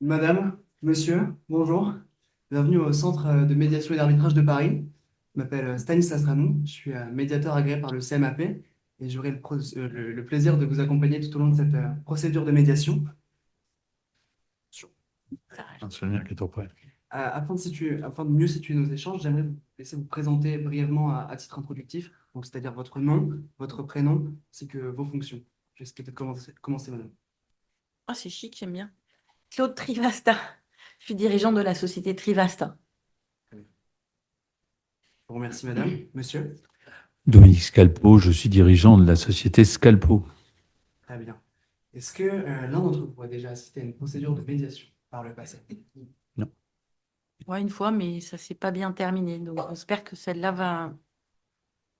Madame, monsieur, bonjour. Bienvenue au Centre de médiation et d'arbitrage de Paris. Je m'appelle Stanislas Ranon, je suis médiateur agréé par le CMAP et j'aurai le plaisir de vous accompagner tout au long de cette procédure de médiation. C'est le mien qui est auprès. Afin de mieux situer nos échanges, j'aimerais vous laisser vous présenter brièvement à titre introductif, donc c'est-à-dire votre nom, votre prénom, ainsi que vos fonctions. Je vais peut-être commencer, madame. Ah, c'est chic, j'aime bien. Claude Trivasta. Je suis dirigeant de la société Trivasta. Très bien. Je vous remercie, madame. Monsieur? Dominique Scalpo, je suis dirigeant de la société Scalpo. Très bien. Est-ce que l'un d'entre vous a déjà assisté à une procédure de médiation par le passé? Non. Ouais, une fois, mais ça s'est pas bien terminé. Donc, j'espère que celle-là va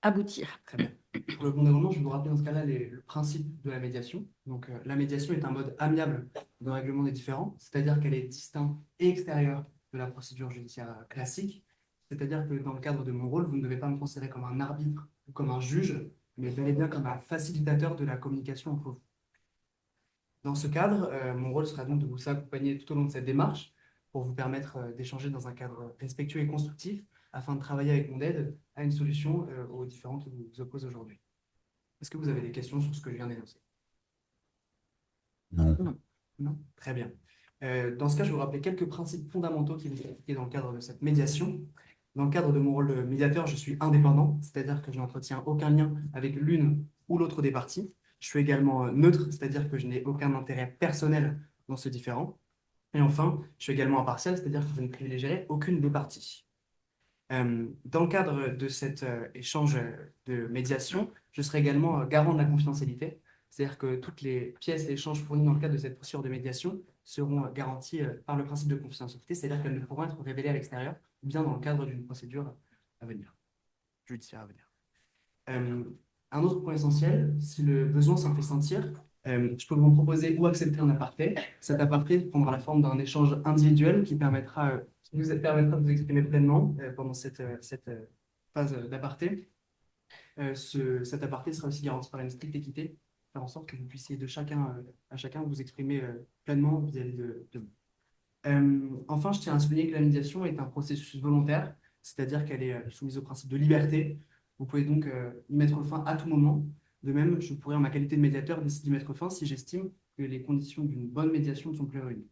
aboutir. Très bien. Pour le bon déroulement, je vais vous rappeler dans ce cas-là le principe de la médiation. Donc, la médiation est un mode amiable de règlement des différends, c'est-à-dire qu'elle est distincte et extérieure de la procédure judiciaire classique. C'est-à-dire que dans le cadre de mon rôle, vous ne devez pas me considérer comme un arbitre ou comme un juge, mais bel et bien comme un facilitateur de la communication entre vous. Dans ce cadre, mon rôle sera donc de vous accompagner tout au long de cette démarche pour vous permettre d'échanger dans un cadre respectueux et constructif afin de travailler avec mon aide à une solution aux différends qui vous opposent aujourd'hui. Est-ce que vous avez des questions sur ce que je viens d'énoncer? Non. Non. Non? Très bien. Dans ce cas, je vais vous rappeler quelques principes fondamentaux qui vont s'appliquer dans le cadre de cette médiation. Dans le cadre de mon rôle de médiateur, je suis indépendant, c'est-à-dire que je n'entretiens aucun lien avec l'une ou l'autre des parties. Je suis également neutre, c'est-à-dire que je n'ai aucun intérêt personnel dans ce différend. Et enfin, je suis également impartial, c'est-à-dire que je ne privilégierai aucune des parties. Dans le cadre de cet échange de médiation, je serai également garant de la confidentialité, c'est-à-dire que toutes les pièces et échanges fournis dans le cadre de cette procédure de médiation seront garantis par le principe de confidentialité, c'est-à-dire qu'elles ne pourront être révélées à l'extérieur, ou bien dans le cadre d'une procédure à venir, judiciaire à venir. Euh, un autre point essentiel, si le besoin s'en fait sentir, je peux vous proposer ou accepter un aparté. Cet aparté prendra la forme d'un échange individuel qui vous permettra de vous exprimer pleinement pendant cette phase d'aparté. Cet aparté sera aussi garanti par une stricte équité, faire en sorte que vous puissiez de chacun à chacun vous exprimer pleinement vis-à-vis de vous. Enfin, je tiens à souligner que la médiation est un processus volontaire, c'est-à-dire qu'elle est soumise au principe de liberté. Vous pouvez donc y mettre fin à tout moment. De même, je pourrais, en ma qualité de médiateur, décider d'y mettre fin si j'estime que les conditions d'une bonne médiation ne sont plus réunies.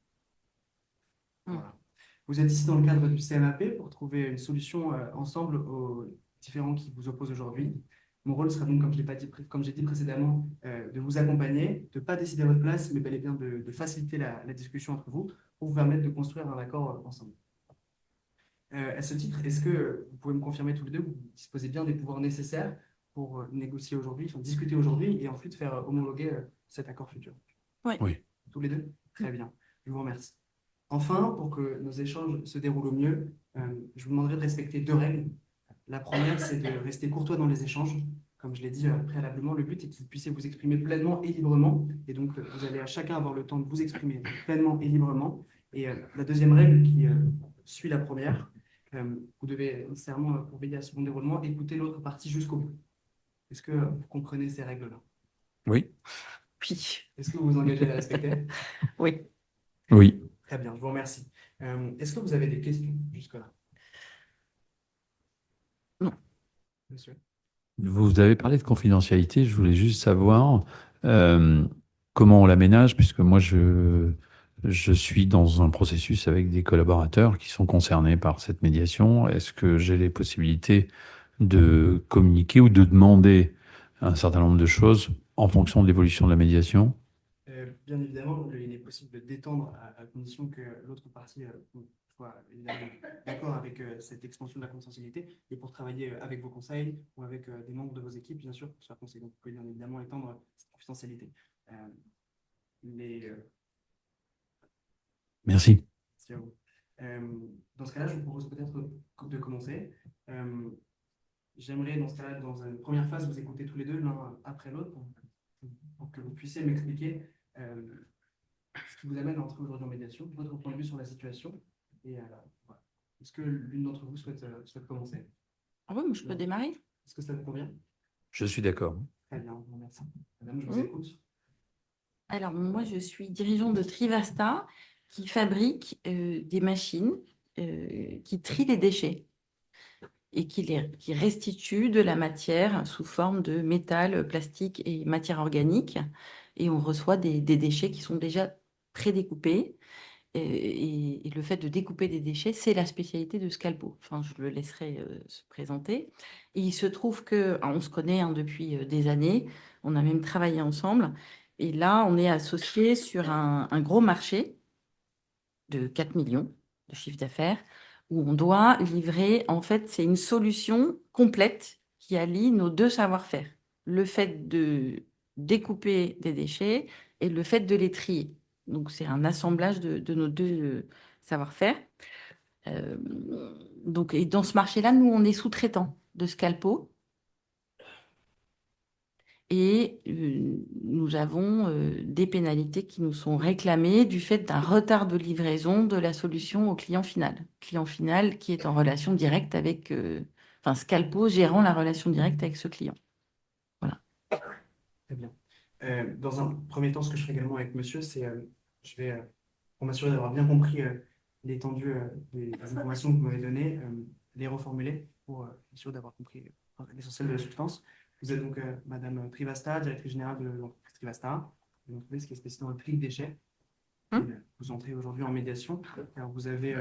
Hmm. Voilà. Vous êtes ici dans le cadre du CMAP pour trouver une solution ensemble aux différends qui vous opposent aujourd'hui. Mon rôle sera donc, comme j'ai dit précédemment, de vous accompagner, de ne pas décider à votre place, mais bel et bien de faciliter la discussion entre vous pour vous permettre de construire un accord ensemble. À ce titre, est-ce que vous pouvez me confirmer tous les deux que vous disposez bien des pouvoirs nécessaires pour négocier aujourd'hui, enfin, discuter aujourd'hui et ensuite faire homologuer cet accord futur? Oui. Oui. Tous les deux? Très bien. Je vous remercie. Enfin, pour que nos échanges se déroulent au mieux, je vous demanderai de respecter deux règles. La première, c'est de rester courtois dans les échanges. Comme je l'ai dit préalablement, le but est que vous puissiez vous exprimer pleinement et librement. Et donc, vous allez à chacun avoir le temps de vous exprimer pleinement et librement. Et la deuxième règle qui suit la première, vous devez nécessairement, pour veiller à ce bon déroulement, écouter l'autre partie jusqu'au bout. Est-ce que vous comprenez ces règles-là? Oui. Oui. Est-ce que vous vous engagez à les respecter? Oui. Oui. Très bien, je vous remercie. Est-ce que vous avez des questions jusque-là, Non. monsieur? Vous avez parlé de confidentialité. Je voulais juste savoir euh, comment on l'aménage, puisque moi, je suis dans un processus avec des collaborateurs qui sont concernés par cette médiation. Est-ce que j'ai les possibilités de communiquer ou de demander un certain nombre de choses en fonction de l'évolution de la médiation? Bien évidemment, il est possible de d'étendre à condition que l'autre partie soit évidemment d'accord avec cette extension de la confidentialité et pour travailler avec vos conseils ou avec des membres de vos équipes, bien sûr, sur conseil. Donc, vous pouvez bien évidemment étendre cette confidentialité. Euh, les, Merci. si à vous. Dans ce cas-là, je vous propose peut-être de commencer. Euh, J'aimerais, dans ce cas-là, dans une première phase, vous écouter tous les deux, l'un après l'autre, pour que vous puissiez m'expliquer ce qui vous amène à entrer aujourd'hui en médiation, votre point de vue sur la situation. Et voilà. Est-ce que l'une d'entre vous souhaite commencer? Ah oui, mais je peux Non. démarrer. Est-ce que ça vous convient? Je suis d'accord. Très bien, merci. Madame, je vous Hmm. écoute. Alors, moi, je suis dirigeante de Trivasta. qui fabrique des machines qui trient les déchets et qui restituent de la matière sous forme de métal, plastique et matière organique. Et on reçoit des déchets qui sont déjà prédécoupés. Et le fait de découper des déchets, c'est la spécialité de Scalpo. Enfin, je le laisserai se présenter. Et il se trouve que on se connaît hein, depuis des années. On a même travaillé ensemble. Et là, on est associés sur un gros marché de 4 millions de chiffre d'affaires où on doit livrer, en fait, c'est une solution complète qui allie nos deux savoir-faire. Le fait de découper des déchets et le fait de les trier. Donc, c'est un assemblage de nos deux savoir-faire. Euh, donc, et dans ce marché-là, nous, on est sous-traitants de Scalpo. Et nous avons des pénalités qui nous sont réclamées du fait d'un retard de livraison de la solution au client final. Client final qui est en relation directe avec, enfin Scalpo gérant la relation directe avec ce client. Voilà. Très bien. Dans un premier temps, ce que je ferai également avec monsieur, c'est je vais, pour m'assurer d'avoir bien compris l'étendue des informations que vous m'avez données, les reformuler pour être sûr d'avoir compris l'essentiel de la substance. Vous êtes donc Madame Trivasta, directrice générale de l'entreprise Trivasta, une entreprise qui est spécialisée dans le tri de déchets. Et, vous entrez aujourd'hui en médiation. Alors, vous avez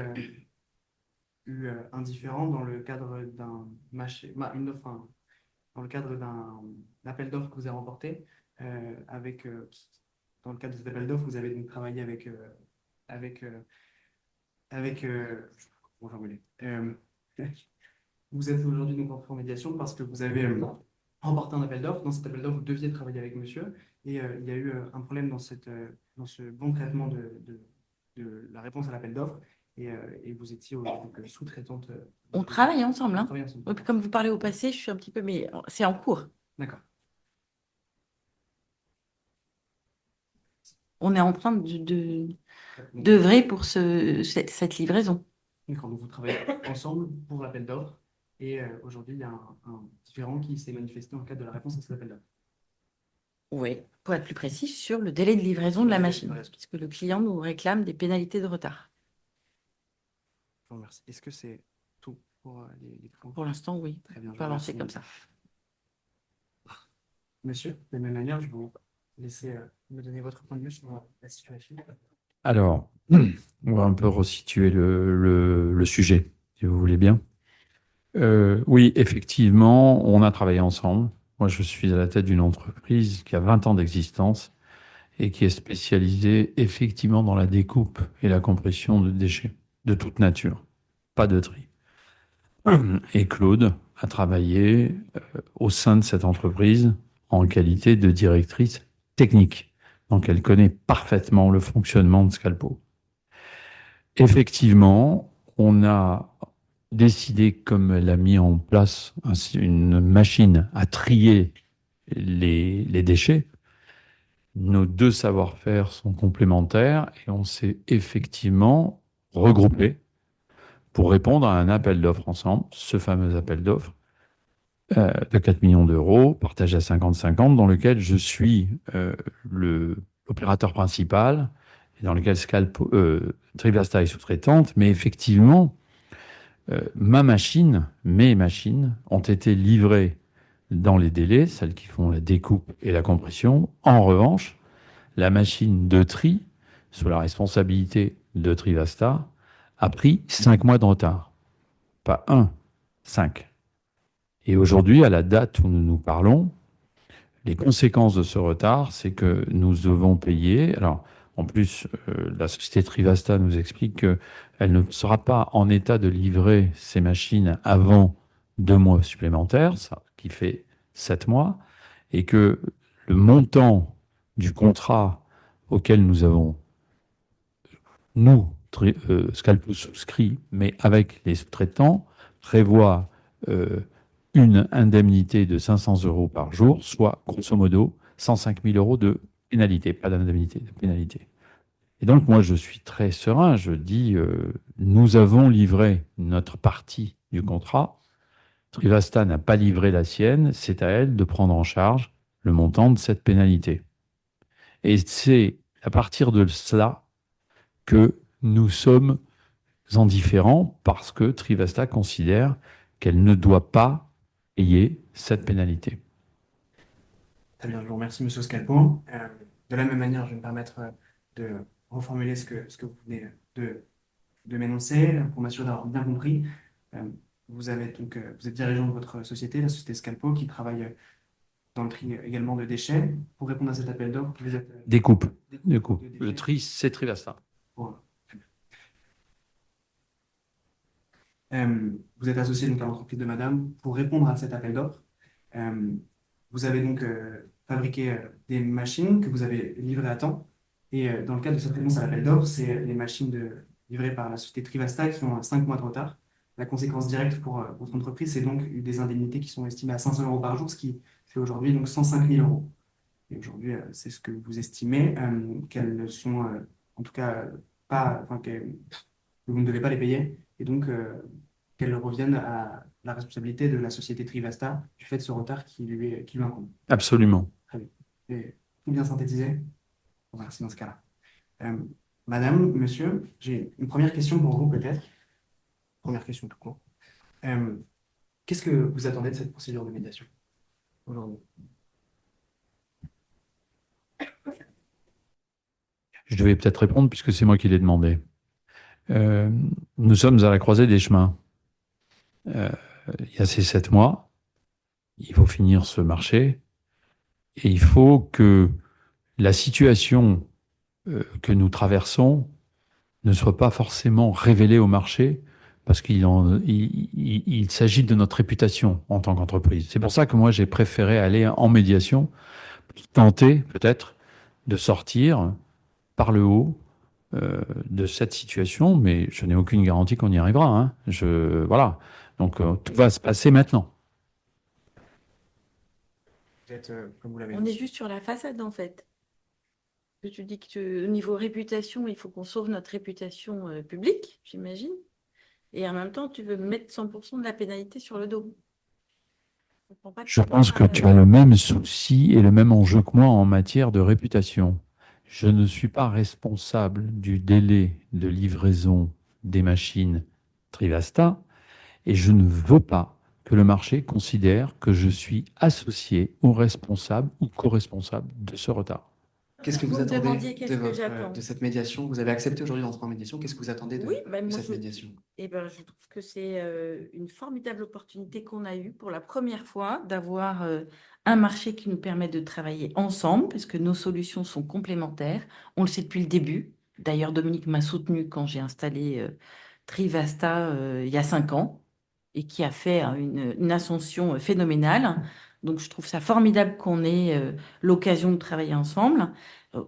eu un différend dans le cadre d'un dans le cadre d'un appel d'offres que vous avez remporté. Dans le cadre de cet appel d'offres, vous avez donc travaillé avec, avec comment formuler vous êtes aujourd'hui donc entré en médiation parce que vous avez remporté un appel d'offres. Dans cet appel d'offres, vous deviez travailler avec monsieur. Et il y a eu un problème dans ce bon traitement de la réponse à l'appel d'offres. Et vous étiez donc, sous-traitante. On travaille ensemble. On Hein. travaille ensemble. Oui, puis comme vous parlez au passé, je suis un petit peu, mais c'est en cours. D'accord. On est en train d'œuvrer pour cette livraison. D'accord, donc vous travaillez ensemble pour l'appel d'offres et aujourd'hui il y a un différend qui s'est manifesté dans le cadre de la réponse à cet appel d'offres. Oui, pour être plus précis, sur le délai de livraison de la machine, puisque le client nous réclame des pénalités de retard. Je vous remercie. Est-ce que c'est tout pour les points? Pour l'instant, oui. Très bien, On je peut vous avancer remercie. comme ça. Monsieur, de la même manière, je vais vous laisser me donner votre point de vue sur la situation. Alors, on va un peu resituer le sujet, si vous voulez bien. Oui, effectivement, on a travaillé ensemble. Moi, je suis à la tête d'une entreprise qui a 20 ans d'existence et qui est spécialisée effectivement dans la découpe et la compression de déchets de toute nature, pas de tri. Et Claude a travaillé au sein de cette entreprise en qualité de directrice technique. Donc, elle connaît parfaitement le fonctionnement de Scalpo. Effectivement, on a décidé, comme elle a mis en place une machine à trier les déchets, nos deux savoir-faire sont complémentaires et on s'est effectivement regroupés pour répondre à un appel d'offres ensemble, ce fameux appel d'offres de 4 millions d'euros, partagé à 50-50, dans lequel je suis l'opérateur principal et dans lequel Trivasta est sous-traitante, mais effectivement, mes machines ont été livrées dans les délais, celles qui font la découpe et la compression. En revanche, la machine de tri, sous la responsabilité de Trivasta, a pris 5 mois de retard. Pas 1, 5. Et aujourd'hui, à la date où nous nous parlons, les conséquences de ce retard, c'est que nous devons payer. Alors, en plus, la société Trivasta nous explique qu'elle ne sera pas en état de livrer ces machines avant 2 mois supplémentaires, ça qui fait 7 mois, et que le montant du contrat auquel nous avons, Scalpo souscrit, mais avec les sous-traitants, prévoit une indemnité de 500 euros par jour, soit grosso modo 105 000 euros de pénalité, pas d'indemnité, de pénalité. Et donc moi je suis très serein, je dis nous avons livré notre partie du contrat, Trivasta n'a pas livré la sienne, c'est à elle de prendre en charge le montant de cette pénalité. Et c'est à partir de cela que nous sommes indifférents parce que Trivasta considère qu'elle ne doit pas payer cette pénalité. Très bien, je vous remercie, Monsieur Scalpo. De la même manière, je vais me permettre de reformuler ce que vous venez de m'énoncer pour m'assurer d'avoir bien compris. Vous êtes dirigeant de votre société, la société Scalpo, qui travaille dans le tri également de déchets. Pour répondre à cet appel d'offres, vous êtes Découpe. de Le déchets. tri, c'est Trivasta. Voilà. Vous êtes associé donc à l'entreprise de Madame. Pour répondre à cet appel d'offres, vous avez donc fabriqué des machines que vous avez livrées à temps. Et dans le cadre de cette réponse à l'appel d'offres, c'est les machines livrées par la société Trivasta qui ont 5 mois de retard. La conséquence directe pour votre entreprise, c'est donc des indemnités qui sont estimées à 500 euros par jour, ce qui fait aujourd'hui donc 105 000 euros. Et aujourd'hui, c'est ce que vous estimez, qu'elles sont en tout cas pas, enfin, que vous ne devez pas les payer. Et donc, qu'elles reviennent à la responsabilité de la société Trivasta du fait de ce retard qui lui incombe. Absolument. Très bien. Et tout bien synthétisé? Merci dans ce cas-là. Madame, monsieur, j'ai une première question pour vous peut-être. Première question tout court. Qu'est-ce que vous attendez de cette procédure de médiation aujourd'hui? Je devais peut-être répondre puisque c'est moi qui l'ai demandé. Nous sommes à la croisée des chemins. Il y a ces 7 mois, il faut finir ce marché et il faut que la situation que nous traversons ne soit pas forcément révélée au marché parce il s'agit de notre réputation en tant qu'entreprise. C'est pour ça que moi, j'ai préféré aller en médiation, tenter peut-être de sortir par le haut de cette situation, mais je n'ai aucune garantie qu'on y arrivera. Hein. Voilà. Donc, tout va se passer maintenant. Vous êtes, comme vous l'avez On dit. est juste sur la façade, en fait. Tu dis que au niveau réputation, il faut qu'on sauve notre réputation publique, j'imagine. Et en même temps, tu veux mettre 100% de la pénalité sur le dos. Je comprends pas Je très pense que bien, tu as le même souci et le même enjeu que moi en matière de réputation. Je ne suis pas responsable du délai de livraison des machines Trivasta et je ne veux pas que le marché considère que je suis associé ou responsable ou co-responsable de ce retard. Qu'est-ce que vous Vous me attendez demandiez qu'est-ce que j'attends. de cette médiation? Vous avez accepté aujourd'hui d'entrer en médiation. Qu'est-ce que vous attendez Oui, de moi, cette médiation? eh ben, je trouve que c'est une formidable opportunité qu'on a eue pour la première fois d'avoir un marché qui nous permet de travailler ensemble, parce que nos solutions sont complémentaires. On le sait depuis le début. D'ailleurs, Dominique m'a soutenu quand j'ai installé Trivasta il y a 5 ans et qui a fait une ascension phénoménale. Donc, je trouve ça formidable qu'on ait l'occasion de travailler ensemble.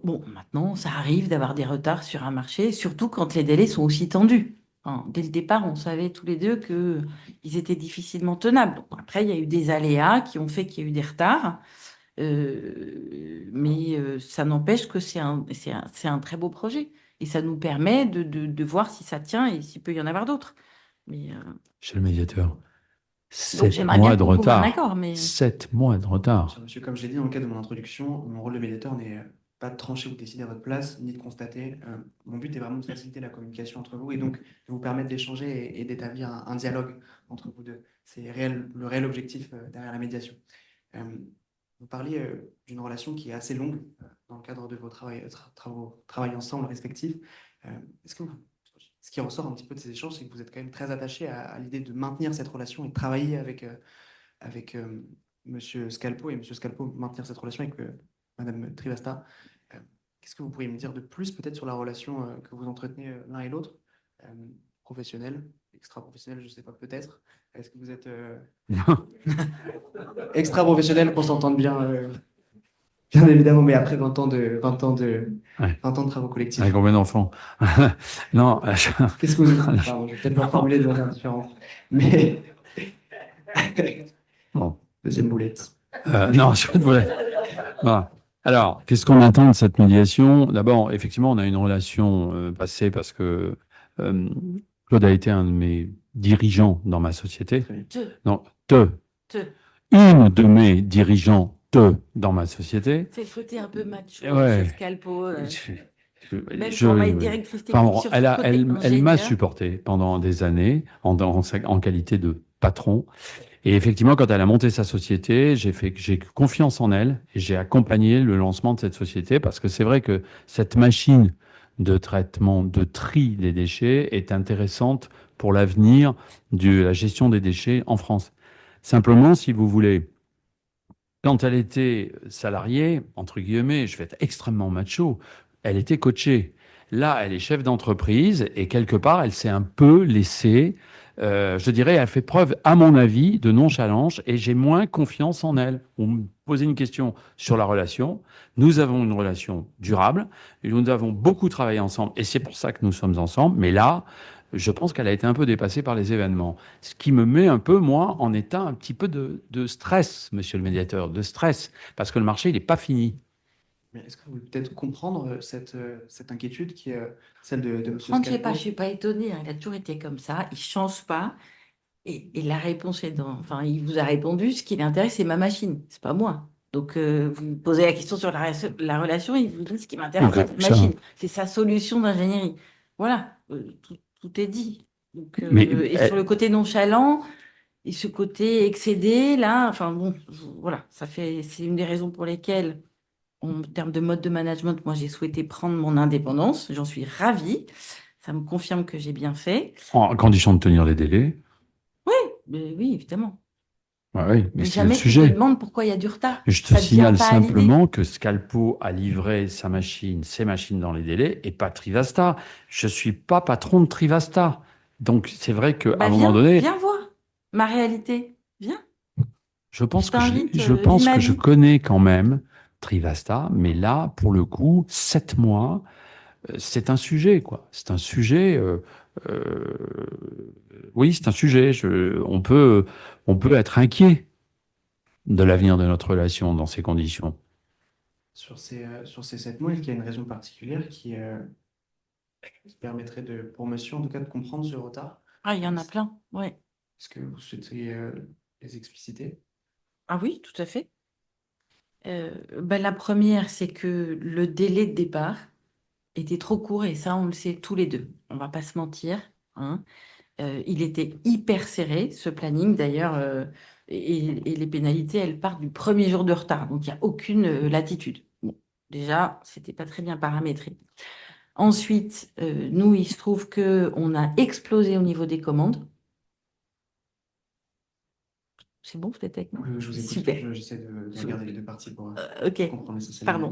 Bon, maintenant, ça arrive d'avoir des retards sur un marché, surtout quand les délais sont aussi tendus. Enfin, dès le départ, on savait tous les deux qu'ils étaient difficilement tenables. Bon, après, il y a eu des aléas qui ont fait qu'il y a eu des retards. Mais ça n'empêche que c'est un très beau projet. Et ça nous permet de voir si ça tient et s'il peut y en avoir d'autres. Mais, Chez le médiateur, donc 7 j'aimerais mois bien de qu'on trouve un retard. accord. Mais 7 mois de retard. Cher monsieur, comme je l'ai dit dans le cadre de mon introduction, mon rôle de médiateur n'est pas de trancher ou de décider à votre place, ni de constater. Mon but est vraiment de faciliter la communication entre vous et donc de vous permettre d'échanger et d'établir un dialogue entre vous deux. C'est le réel objectif derrière la médiation. Vous parliez d'une relation qui est assez longue dans le cadre de vos travaux ensemble respectifs. Est-ce que ce qui ressort un petit peu de ces échanges, c'est que vous êtes quand même très attaché à l'idée de maintenir cette relation et de travailler avec Monsieur Scalpo et Monsieur Scalpo maintenir cette relation avec Madame Trivasta. Qu'est-ce que vous pourriez me dire de plus peut-être sur la relation que vous entretenez l'un et l'autre, professionnelle, extra-professionnelle, je ne sais pas peut-être. Est-ce que vous êtes extra-professionnel, qu'on s'entende bien, bien évidemment, mais après 20 ans de Ouais. 20 ans de travaux collectifs. Avec combien d'enfants? Non, Qu'est-ce que vous pardon, je vais peut-être le reformuler de manière différente. Mais bon. deuxième boulette. Non, je ne voulais. Voilà. Alors, qu'est-ce qu'on attend de cette médiation? D'abord, effectivement, on a une relation passée parce que Claude a été un de mes dirigeants dans ma société. Non, une de mes dirigeants dans ma société. c'est le côté un peu macho Ouais. chez Scalpo. Même Je- pour ma directrice enfin, technique sur tout le côté elle m'a ingénieur. supporté pendant des années en qualité de patron. Et effectivement, quand elle a monté sa société, j'ai confiance en elle et j'ai accompagné le lancement de cette société parce que c'est vrai que cette machine de traitement, de tri des déchets est intéressante pour l'avenir de la gestion des déchets en France. Simplement, si vous voulez, quand elle était salariée, entre guillemets, je vais être extrêmement macho, elle était coachée. Là, elle est chef d'entreprise et quelque part, elle s'est un peu laissée, je dirais, elle fait preuve, à mon avis, de nonchalance et j'ai moins confiance en elle. On me posait une question sur la relation. Nous avons une relation durable et nous avons beaucoup travaillé ensemble et c'est pour ça que nous sommes ensemble. Mais là, je pense qu'elle a été un peu dépassée par les événements. Ce qui me met un peu, moi, en état un petit peu de stress, monsieur le médiateur, de stress, parce que le marché, il n'est pas fini. Mais est-ce que vous pouvez peut-être comprendre cette inquiétude qui est celle de M. Je ne Scalpo? suis pas étonnée, hein, il a toujours été comme ça, il ne change pas. Et la réponse est enfin, il vous a répondu, ce qui l'intéresse, c'est ma machine, c'est pas moi. Donc, vous posez la question sur la relation, il vous dit ce qui m'intéresse, Donc, c'est cette machine, c'est sa solution d'ingénierie. Voilà, tout est dit. Donc, mais et sur le côté nonchalant et ce côté excédé, là, enfin bon, voilà, c'est une des raisons pour lesquelles, en termes de mode de management, moi, j'ai souhaité prendre mon indépendance. J'en suis ravie. Ça me confirme que j'ai bien fait. en condition de tenir les délais, Mais oui, évidemment. ouais, oui, mais Mais c'est le jamais tu te sujet. demandes pourquoi il y a du retard. Je te Ça ne vient signale pas à l'idée. simplement que Scalpo a livré sa machine, ses machines dans les délais et pas Trivasta. Je suis pas patron de Trivasta. Donc, c'est vrai qu'à un Bah moment donné, viens voir ma réalité. Viens, je t'invite, je vis pense ma que je vie. connais quand même Trivasta, mais là, pour le coup, 7 mois, c'est un sujet, quoi. C'est un sujet. Euh, oui, c'est un sujet. On peut être inquiet de l'avenir de notre relation dans ces conditions. Sur ces 7 mois, est-ce qu'il y a une raison particulière qui permettrait pour monsieur, en tout cas, de comprendre ce retard? Ah, il y en a Est-ce plein. Ouais. est-ce que vous souhaiteriez les expliciter? Ah oui, tout à fait. Bah, la première, c'est que le délai de départ était trop court et ça, on le sait tous les deux. On va pas se mentir, hein. Il était hyper serré, ce planning d'ailleurs, et les pénalités, elles partent du premier jour de retard, donc il n'y a aucune latitude. Bon, déjà, c'était pas très bien paramétré. Ensuite, nous, il se trouve que on a explosé au niveau des commandes. C'est bon, vous êtes avec moi? Je vous écoute, Super. j'essaie de regarder les deux parties pour Ok, comprendre l'essentiel. pardon.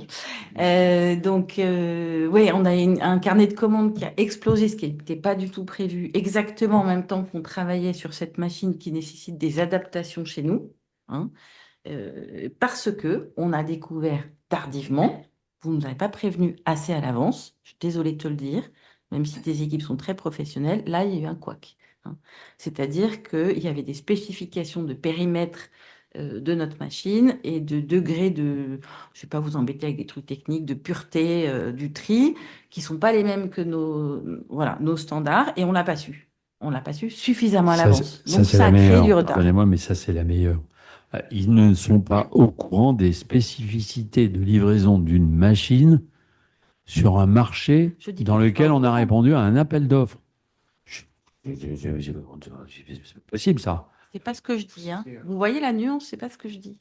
Donc, oui, on a un carnet de commandes qui a explosé, ce qui n'était pas du tout prévu, exactement en même temps qu'on travaillait sur cette machine qui nécessite des adaptations chez nous, hein, parce que on a découvert tardivement, vous ne nous avez pas prévenu assez à l'avance, je suis désolée de te le dire, même si tes équipes sont très professionnelles, là, il y a eu un couac, hein. C'est-à-dire qu'il y avait des spécifications de périmètre de notre machine et de degré de, je ne vais pas vous embêter avec des trucs techniques, de pureté du tri, qui sont pas les mêmes que voilà, nos standards, et on l'a pas su. On l'a pas su suffisamment à l'avance. Ça Donc c'est ça la a créé du meilleure. retard. Pardonnez-moi, mais ça, c'est la meilleure. Ils ne sont pas au courant des spécificités de livraison d'une machine sur un marché Je dis dans pas qu'ils sont pas lequel au on a courant. répondu à un appel d'offres. C'est pas possible, ça. C'est pas ce que je dis, hein. C'est, Vous voyez la nuance, c'est pas ce que je dis.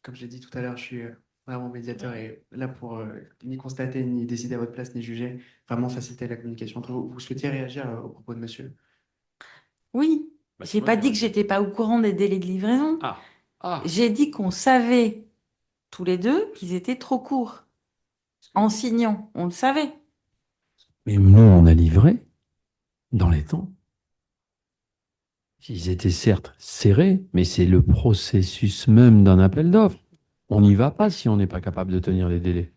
Comme je l'ai dit tout à l'heure, je suis vraiment médiateur et là pour ni constater, ni décider à votre place, ni juger, vraiment faciliter la communication entre vous. Vous souhaitiez réagir au propos de monsieur? Oui, Bah, c'est j'ai moi pas qui dit que réagis. j'étais pas au courant des délais de livraison. Ah, ah. J'ai dit qu'on savait tous les deux qu'ils étaient trop courts. En signant, on le savait. Mais nous, on a livré dans les temps. Ils étaient certes serrés, mais c'est le processus même d'un appel d'offres. On n'y va pas si on n'est pas capable de tenir les délais.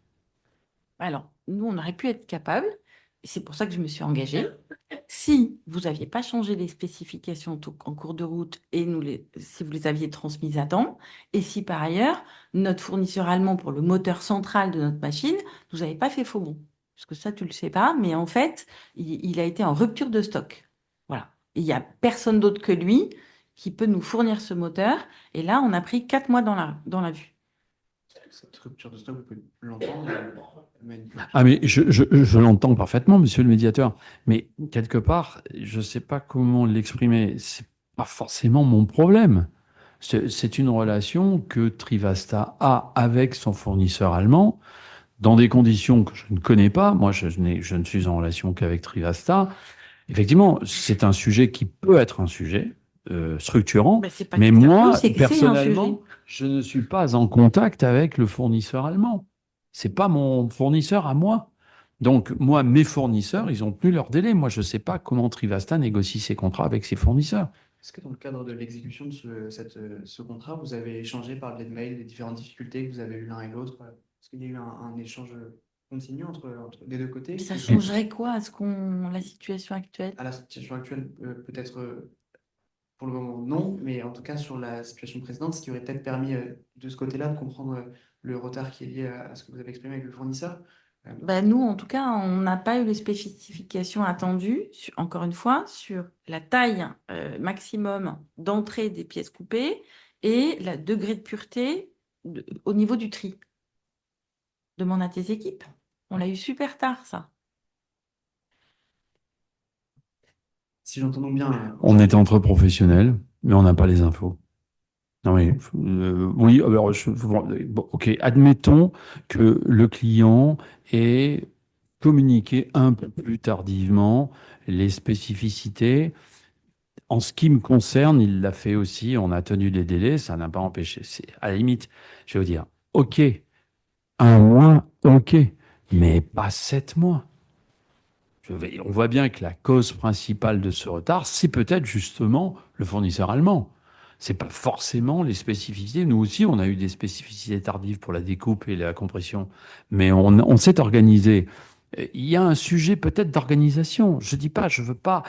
Alors, nous, on aurait pu être capable, et c'est pour ça que je me suis engagée. Si vous n'aviez pas changé les spécifications en cours de route et si vous les aviez transmises à temps, et si par ailleurs, notre fournisseur allemand pour le moteur central de notre machine nous avait pas fait faux bon. Parce que ça, tu le sais pas, mais en fait, il a été en rupture de stock. Voilà. Et il n'y a personne d'autre que lui qui peut nous fournir ce moteur. Et là, on a pris 4 mois dans la vue. cette rupture de stock, vous pouvez l'entendre, Ah, mais je l'entends parfaitement, monsieur le médiateur, mais quelque part, je ne sais pas comment l'exprimer. C'est pas forcément mon problème. C'est une relation que Trivasta a avec son fournisseur allemand, dans des conditions que je ne connais pas. Moi, je ne suis en relation qu'avec Trivasta. Effectivement, c'est un sujet qui peut être un sujet structurant, Ben, c'est pas mais que ça peut, moi, c'est que c'est un sujet. personnellement, je ne suis pas en contact avec le fournisseur allemand. C'est pas mon fournisseur à moi. Donc, moi, mes fournisseurs, ils ont tenu leur délai. Moi, je ne sais pas comment Trivasta négocie ses contrats avec ses fournisseurs. est-ce que dans le cadre de l'exécution de ce contrat, vous avez échangé par le biais de mail des différentes difficultés que vous avez eues l'un et l'autre? Est-ce qu'il y a eu un échange continu entre les deux côtés Ça qui, changerait quoi à la situation actuelle? à la situation actuelle, peut-être pour le moment non, mais en tout cas sur la situation précédente, ce qui aurait peut-être permis de ce côté-là de comprendre le retard qui est lié à ce que vous avez exprimé avec le fournisseur? Ben, nous, en tout cas, on n'a pas eu les spécifications attendues, encore une fois, sur la taille maximum d'entrée des pièces coupées et le degré de pureté au niveau du tri. Demande à tes équipes. On l'a eu super tard, ça. Si j'entends donc bien, On est entre professionnels, mais on n'a pas les infos. Non, mais, oui, alors, bon, ok, admettons que le client ait communiqué un peu plus tardivement les spécificités. En ce qui me concerne, il l'a fait aussi, on a tenu les délais, ça n'a pas empêché. À la limite, je vais vous dire, ok, un mois, ok, mais pas 7 mois. On voit bien que la cause principale de ce retard, c'est peut-être justement le fournisseur allemand. C'est pas forcément les spécificités. Nous aussi, on a eu des spécificités tardives pour la découpe et la compression, mais on s'est organisé. Il y a un sujet peut-être d'organisation. Je dis pas, je veux pas.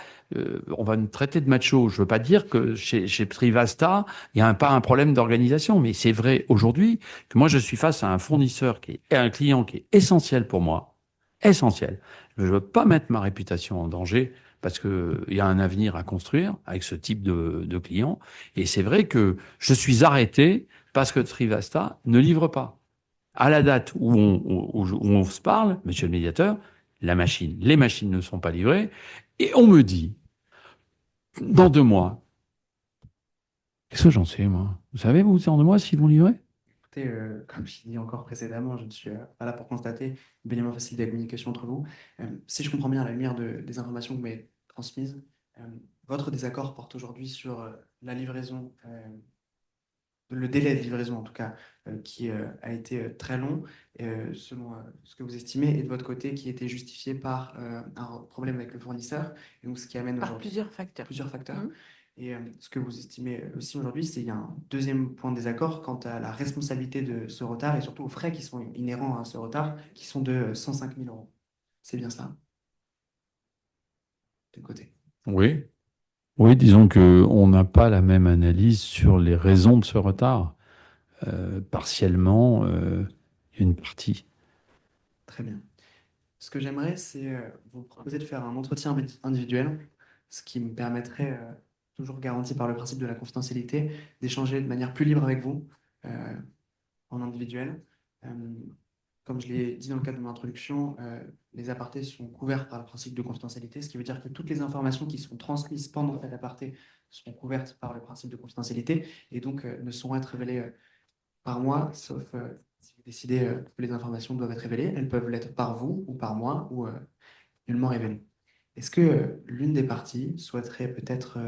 On va me traiter de macho. Je veux pas dire que chez Trivasta, il y a pas un problème d'organisation, mais c'est vrai aujourd'hui que moi je suis face à un fournisseur et un client qui est essentiel pour moi, essentiel. Je ne veux pas mettre ma réputation en danger parce qu'il y a un avenir à construire avec ce type de client. Et c'est vrai que je suis arrêté parce que Trivasta ne livre pas. À la date où on se parle, monsieur le médiateur, les machines ne sont pas livrées. Et on me dit, dans 2 mois, qu'est-ce que j'en sais, moi? Vous savez, vous, dans 2 mois, s'ils vont livrer? écoutez, comme je l'ai dit encore précédemment, je ne suis pas là pour constater une élément facile de communication entre vous. Si je comprends bien à la lumière des informations que vous m'avez transmises, euh, votre désaccord porte aujourd'hui sur la livraison, le délai de livraison en tout cas, qui a été très long, selon ce que vous estimez, et de votre côté qui était justifié par un problème avec le fournisseur, et donc ce qui amène Par aujourd'hui plusieurs facteurs. facteurs. Et ce que vous estimez aussi aujourd'hui, c'est qu'il y a un deuxième point de désaccord quant à la responsabilité de ce retard et surtout aux frais qui sont inhérents à ce retard, qui sont de 105 000 euros. C'est bien ça, de côté. Oui. Oui, disons qu'on n'a pas la même analyse sur les raisons de ce retard. Partiellement, une partie. Très bien. Ce que j'aimerais, c'est vous proposer de faire un entretien individuel, ce qui me permettrait, toujours garanti par le principe de la confidentialité, d'échanger de manière plus libre avec vous en individuel. Euh, Comme je l'ai dit dans le cadre de mon introduction, les apartés sont couverts par le principe de confidentialité, ce qui veut dire que toutes les informations qui sont transmises pendant cet aparté sont couvertes par le principe de confidentialité et donc ne sauront être révélées par moi, sauf si vous décidez que les informations doivent être révélées. Elles peuvent l'être par vous ou par moi ou nullement révélées. Est-ce que l'une des parties souhaiterait peut-être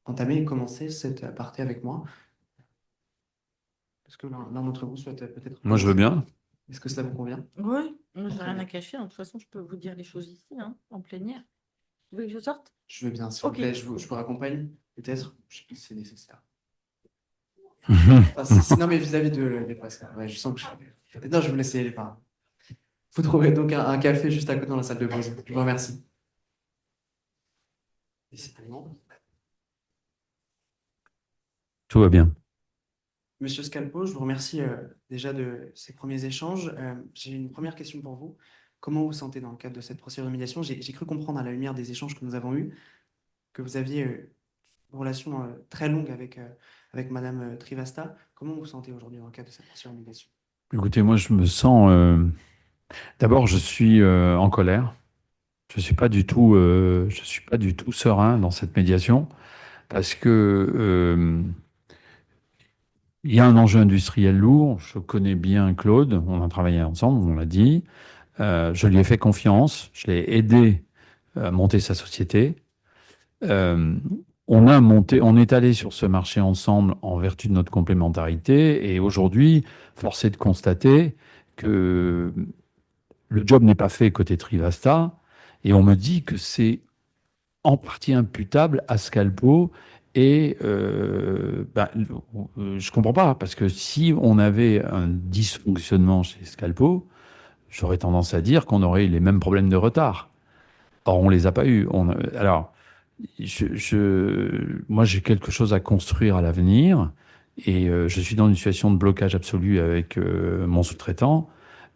entamer et commencer cette aparté avec moi? Est-ce que l'un d'entre vous souhaite peut-être Moi, je veux commencer? bien. Est-ce que cela vous convient? Oui, moi, j'ai rien à cacher. De toute façon, je peux vous dire les choses ici, hein, en plénière. Vous voulez que je sorte? Je veux bien, s'il vous Ok. plaît, je vous raccompagne, peut-être, je sais pas si c'est nécessaire. Mhm. Enfin, non, mais vis-à-vis des presses, ouais, je sens que non, je vais vous laisser aller par. Vous trouverez donc un café juste à côté dans la salle de pause. Je vous remercie. Décidément. Tout va bien. Monsieur Scalpo, je vous remercie déjà de ces premiers échanges. J'ai une première question pour vous. Comment vous vous sentez dans le cadre de cette procédure de médiation? J'ai cru comprendre à la lumière des échanges que nous avons eus que vous aviez une relation très longue avec Madame Trivasta. Comment vous vous sentez aujourd'hui dans le cadre de cette procédure de médiation? Écoutez, moi, je me sens. D'abord, je suis en colère. Je suis pas du tout serein dans cette médiation parce que il y a un enjeu industriel lourd. Je connais bien Claude. On a travaillé ensemble, on l'a dit. Je lui ai fait confiance. Je l'ai aidé à monter sa société. Euh, on est allé sur ce marché ensemble en vertu de notre complémentarité. Et aujourd'hui, force est de constater que le job n'est pas fait côté Trivasta. Et on me dit que c'est en partie imputable à Scalpo. Et je comprends pas, parce que si on avait un dysfonctionnement chez Scalpo, j'aurais tendance à dire qu'on aurait eu les mêmes problèmes de retard. Or, on les a pas eus. Alors, moi, j'ai quelque chose à construire à l'avenir et je suis dans une situation de blocage absolu avec mon sous-traitant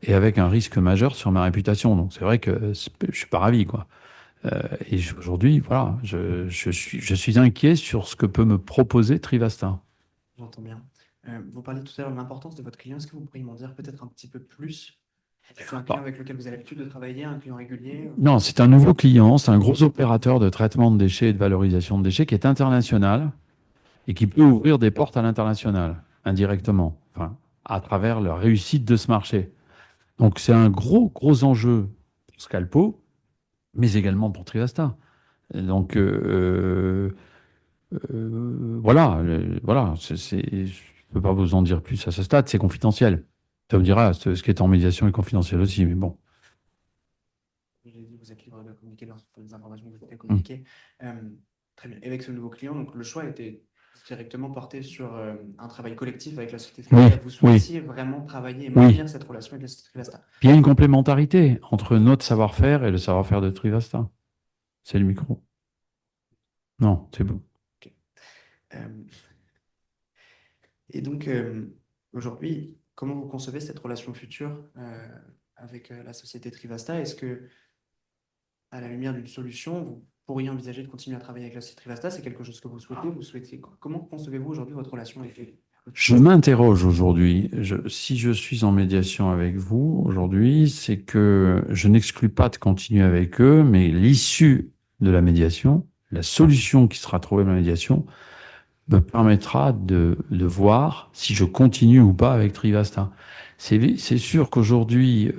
et avec un risque majeur sur ma réputation. Donc, c'est vrai que je suis pas ravi, quoi. Aujourd'hui, voilà, je suis inquiet sur ce que peut me proposer Trivasta. J'entends bien. Vous parliez tout à l'heure de l'importance de votre client. Est-ce que vous pourriez m'en dire peut-être un petit peu plus? C'est un Bon, client avec lequel vous avez l'habitude de travailler, un client régulier? non, c'est un nouveau client, c'est un gros opérateur de traitement de déchets et de valorisation de déchets qui est international et qui peut ouvrir des portes à l'international, indirectement, enfin, à travers la réussite de ce marché. Donc c'est un gros enjeu pour Scalpo, mais également pour Trivasta. Donc voilà, voilà, je ne peux pas vous en dire plus à ce stade, c'est confidentiel. Ça vous dira, ce qui est en médiation est confidentiel aussi, mais bon. Je l'ai dit, vous êtes libre de communiquer les informations que vous souhaitez Hum. communiquer. Euh, Très bien. Et avec ce nouveau client, donc le choix était directement porté sur un travail collectif avec la société Oui, Trivasta. Vous oui, souhaitiez vraiment travailler et oui. maintenir cette relation avec la société Trivasta. Il y a une complémentarité entre notre savoir-faire et le savoir-faire de Trivasta. C'est le micro. Non, c'est bon. Ok. Euh, et donc, aujourd'hui, comment vous concevez cette relation future avec la société Trivasta? Est-ce que, à la lumière d'une solution, vous pourriez envisager de continuer à travailler avec la société Trivasta? C'est quelque chose que vous souhaitez? Vous souhaitez... Comment concevez-vous aujourd'hui votre relation avec Je m'interroge aujourd'hui. Si je suis en médiation avec vous aujourd'hui, c'est que je n'exclus pas de continuer avec eux, mais l'issue de la médiation, la solution qui sera trouvée dans la médiation, me permettra de voir si je continue ou pas avec Trivasta. C'est sûr qu'aujourd'hui,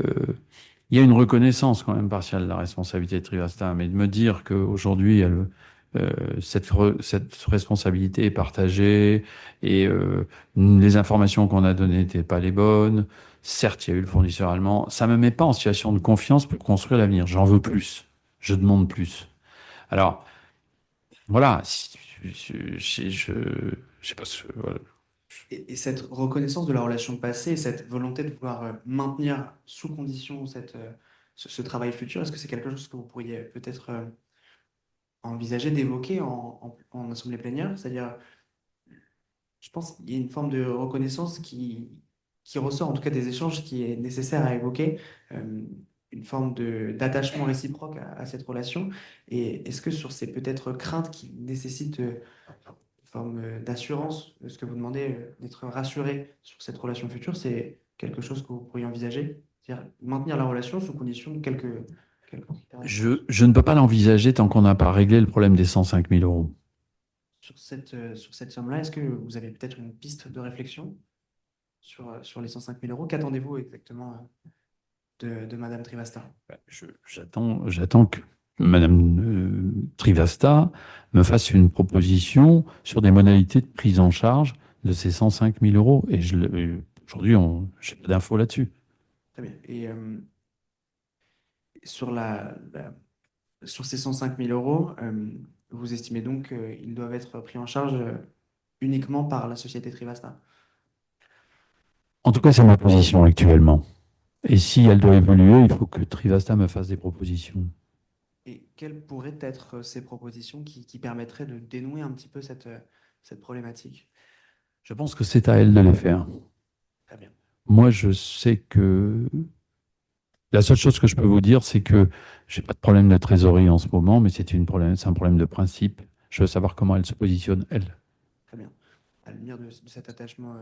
il y a une reconnaissance quand même partielle de la responsabilité de Trivasta, mais de me dire qu'aujourd'hui, cette responsabilité est partagée et les informations qu'on a données n'étaient pas les bonnes. Certes, il y a eu le fournisseur allemand. Ça me met pas en situation de confiance pour construire l'avenir. J'en veux plus. Je demande plus. Alors, voilà. Je sais pas voilà. et cette reconnaissance de la relation passée et cette volonté de vouloir maintenir sous condition ce travail futur, est-ce que c'est quelque chose que vous pourriez peut-être envisager d'évoquer en assemblée plénière? C'est-à-dire, je pense qu'il y a une forme de reconnaissance qui ressort, en tout cas des échanges, qui est nécessaire à évoquer, une forme d'attachement réciproque à cette relation. Et est-ce que sur ces peut-être craintes qui nécessitent une forme d'assurance, ce que vous demandez, d'être rassuré sur cette relation future, c'est quelque chose que vous pourriez envisager? C'est-à-dire maintenir la relation sous condition de quelques critères à suivre. Je ne peux pas l'envisager tant qu'on n'a pas réglé le problème des 105 000 euros. Sur cette somme-là, est-ce que vous avez peut-être une piste de réflexion sur les 105 000 euros? Qu'attendez-vous exactement de Madame Trivasta? J'attends que Madame Trivasta me fasse une proposition sur des modalités de prise en charge de ces 105 000 euros. Et aujourd'hui, je n'ai pas d'infos là-dessus. Très bien. Et sur sur ces 105 000 euros, vous estimez donc qu'ils doivent être pris en charge uniquement par la société Trivasta? En tout cas, c'est ma position actuellement. Et si elle doit évoluer, il faut que Trivasta me fasse des propositions. Et quelles pourraient être ces propositions qui permettraient de dénouer un petit peu cette problématique? Je pense que c'est à elle de les faire. Très bien. Moi, je sais que la seule chose que je peux vous dire, c'est que j'ai pas de problème de trésorerie en ce moment, mais c'est un problème de principe. Je veux savoir comment elle se positionne, elle. Très bien. À la lumière de cet attachement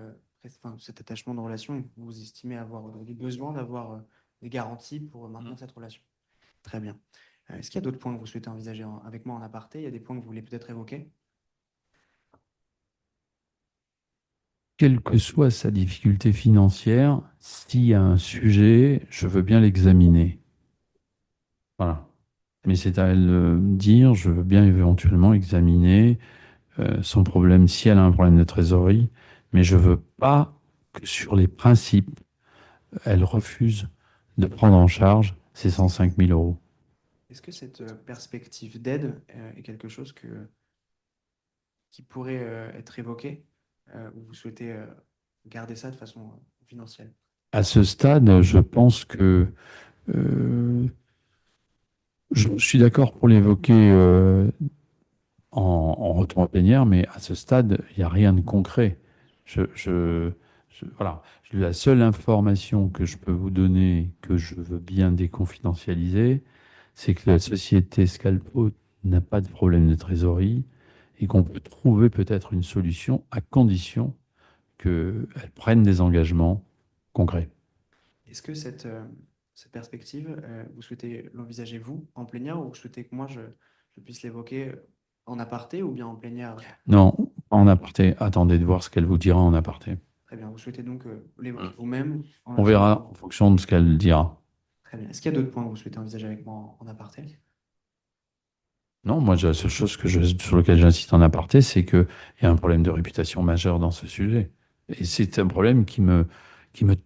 cet attachement de relation et que vous estimez avoir aujourd'hui besoin d'avoir des garanties pour maintenir cette relation. Très bien. Est-ce qu'il y a d'autres points que vous souhaitez envisager avec moi en aparté? Il y a des points que vous voulez peut-être évoquer? Quelle que soit sa difficulté financière, s'il y a un sujet, je veux bien l'examiner. Voilà. Mais c'est à elle de me dire, je veux bien éventuellement examiner son problème si elle a un problème de trésorerie, mais je veux pas que sur les principes, elle refuse de prendre en charge ces 105 000 euros. Est-ce que cette perspective d'aide est quelque chose qui pourrait être évoqué ou vous souhaitez garder ça de façon confidentielle? À ce stade, je pense que euh, je suis d'accord pour l'évoquer en retour en plénière, mais à ce stade, il n'y a rien de concret. Voilà. La seule information que je peux vous donner, que je veux bien déconfidentialiser, c'est que la société Scalpo n'a pas de problème de trésorerie et qu'on peut trouver peut-être une solution à condition qu'elle prenne des engagements concrets. Est-ce que cette perspective, vous souhaitez l'envisager vous en plénière ou vous souhaitez que moi je puisse l'évoquer en aparté ou bien en plénière? Non, en aparté. Attendez de voir ce qu'elle vous dira en aparté. Très bien. Vous souhaitez donc l'évoquer vous-même en On verra attendant. en fonction de ce qu'elle dira. Très bien. Est-ce qu'il y a d'autres points que vous souhaitez envisager avec moi en aparté? Non, moi, la seule chose sur laquelle j'insiste en aparté, c'est qu'il y a un problème de réputation majeur dans ce sujet. Et c'est un problème qui me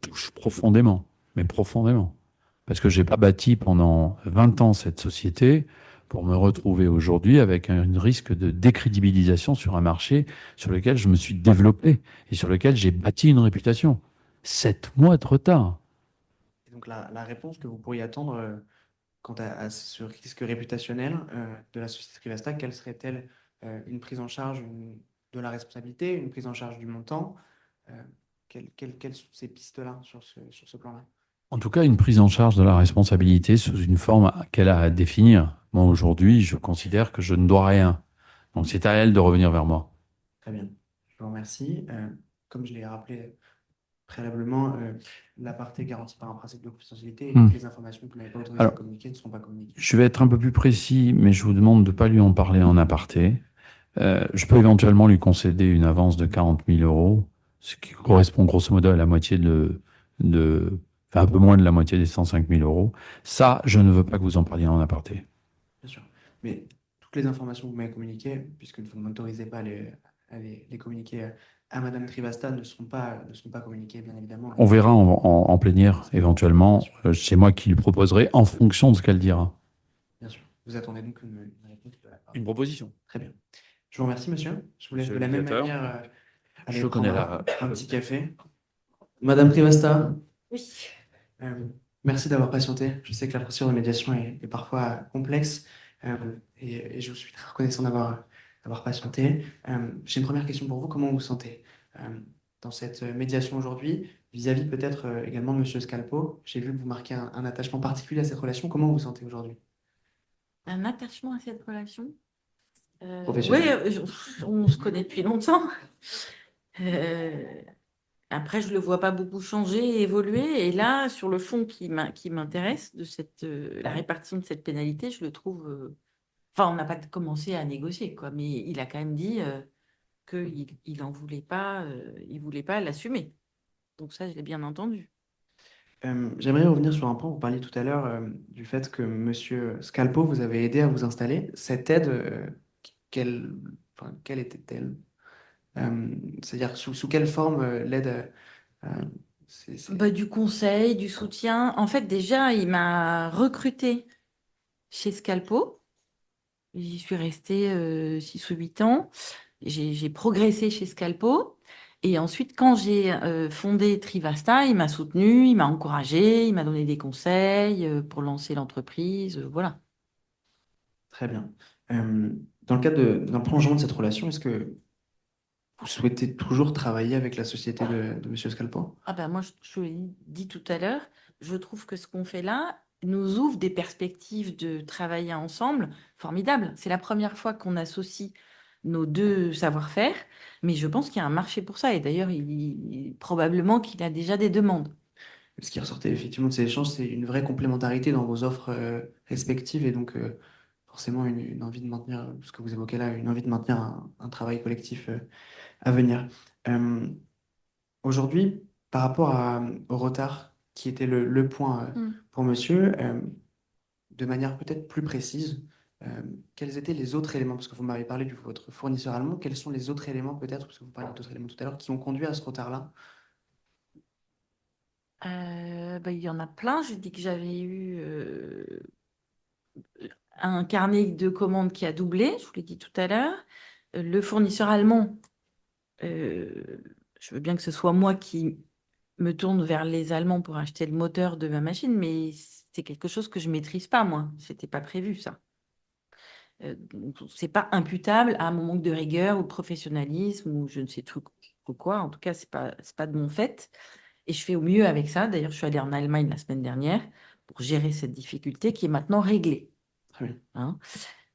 touche profondément, mais profondément. Parce que j'ai pas bâti pendant 20 ans cette société pour me retrouver aujourd'hui avec un risque de décrédibilisation sur un marché sur lequel je me suis développé et sur lequel j'ai bâti une réputation. 7 mois de retard. Et donc la réponse que vous pourriez attendre quant à ce risque réputationnel de la société Trivasta, quelle serait-elle une prise en charge de la responsabilité, une prise en charge du montant? euh, quelles sont ces pistes-là sur ce plan-là? En tout cas, une prise en charge de la responsabilité sous une forme qu'elle a à définir. Moi, aujourd'hui, je considère que je ne dois rien. Donc, c'est à elle de revenir vers moi. Très bien. Je vous remercie. Comme je l'ai rappelé préalablement, l'aparté est garanti par un principe de confidentialité et Hmm. toutes les informations que vous n'avez pas autorisé à Alors, communiquer ne seront pas communiquées. je vais être un peu plus précis, mais je vous demande de ne pas lui en parler en aparté. Je peux éventuellement lui concéder une avance de 40 000 euros, ce qui correspond grosso modo à la moitié enfin un peu moins de la moitié des 105 000 euros. Ça, je ne veux pas que vous en parliez en aparté. Bien sûr. Mais toutes les informations que vous m'avez communiquées, puisque vous ne m'autorisez pas à les communiquer à Madame Trivasta, ne sont pas communiquées, bien évidemment. On verra en plénière, éventuellement. C'est moi qui lui proposerai en fonction de ce qu'elle dira. Bien sûr. Vous attendez donc une réponse de la part. Une proposition. Très bien. Je vous remercie, monsieur. Je vous laisse Monsieur de le la même médiateur. manière aller Je connais prendre la. un petit café. Madame Trivasta, Oui. merci d'avoir patienté. Je sais que la procédure de médiation est parfois complexe et je vous suis très reconnaissant d'avoir patienté. J'ai une première question pour vous. Comment vous vous sentez dans cette médiation aujourd'hui, vis-à-vis peut-être également de Monsieur Scalpo? J'ai vu que vous marquez un attachement particulier à cette relation. Comment vous vous sentez aujourd'hui? Un attachement à cette relation? Oui, Professionnel. on se connaît depuis longtemps. Euh, Après, je ne le vois pas beaucoup changer et évoluer. Et là, sur le fond qui m'intéresse, de la répartition de cette pénalité, je le trouve. Enfin, on n'a pas commencé à négocier, quoi, mais il a quand même dit qu'il en voulait pas, il voulait pas l'assumer. Donc ça, je l'ai bien entendu. J'aimerais revenir sur un point. Vous parliez tout à l'heure du fait que Monsieur Scalpo vous avait aidé à vous installer. Cette aide, quelle, quelle était-elle? C'est-à-dire sous quelle forme l'aide Bah, du conseil, du soutien. En fait, déjà, il m'a recruté chez Scalpo. J'y suis restée 6 ou 8 ans. J'ai progressé chez Scalpo. Et ensuite, quand j'ai fondé Trivasta, il m'a soutenu, il m'a encouragé, il m'a donné des conseils pour lancer l'entreprise. Voilà. Très bien. Dans le cadre d'un prolongement de cette relation, est-ce que vous souhaitez toujours travailler avec la société de Monsieur Scalpo? Ah ben moi, je l'ai dit tout à l'heure, je trouve que ce qu'on fait là nous ouvre des perspectives de travailler ensemble formidables. C'est la première fois qu'on associe nos deux savoir-faire, mais je pense qu'il y a un marché pour ça. Et d'ailleurs, probablement qu'il a déjà des demandes. Ce qui ressortait effectivement de ces échanges, c'est une vraie complémentarité dans vos offres respectives et donc forcément une envie de maintenir, ce que vous évoquez là, une envie de maintenir un travail collectif à venir. Euh, Aujourd'hui, par rapport au retard qui était le point Mm. pour monsieur, de manière peut-être plus précise, euh, quels étaient les autres éléments, parce que vous m'avez parlé de votre fournisseur allemand, quels sont les autres éléments peut-être, parce que vous parliez d'autres éléments tout à l'heure, qui ont conduit à ce retard-là? Il y en a plein. J'ai dit que j'avais eu un carnet de commandes qui a doublé, je vous l'ai dit tout à l'heure. Le fournisseur allemand, euh, je veux bien que ce soit moi qui me tourne vers les Allemands pour acheter le moteur de ma machine, mais c'est quelque chose que je maîtrise pas, moi. C'était pas prévu, ça. C'est pas imputable à mon manque de rigueur ou de professionnalisme ou je ne sais trop quoi. En tout cas, c'est pas de mon fait. Et je fais au mieux avec ça. D'ailleurs, je suis allée en Allemagne la semaine dernière pour gérer cette difficulté qui est maintenant réglée. Très bien. Hein.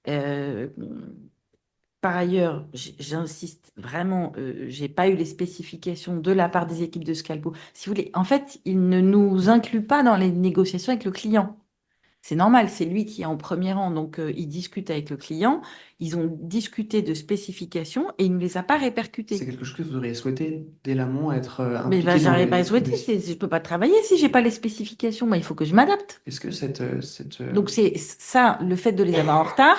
Euh, Par ailleurs, j'insiste vraiment, j'ai pas eu les spécifications de la part des équipes de Scalpo. Si vous voulez, en fait, ils ne nous incluent pas dans les négociations avec le client. C'est normal, c'est lui qui est en premier rang, donc il discute avec le client. Ils ont discuté de spécifications et il ne les a pas C'est répercutées. quelque chose que vous auriez souhaité dès l'amont être Mais impliqué dans j'arrive pas à les souhaiter, décisions. je peux pas travailler si j'ai pas les spécifications. Il faut que je m'adapte. Est-ce que cette, Donc c'est ça, le fait de les avoir en retard,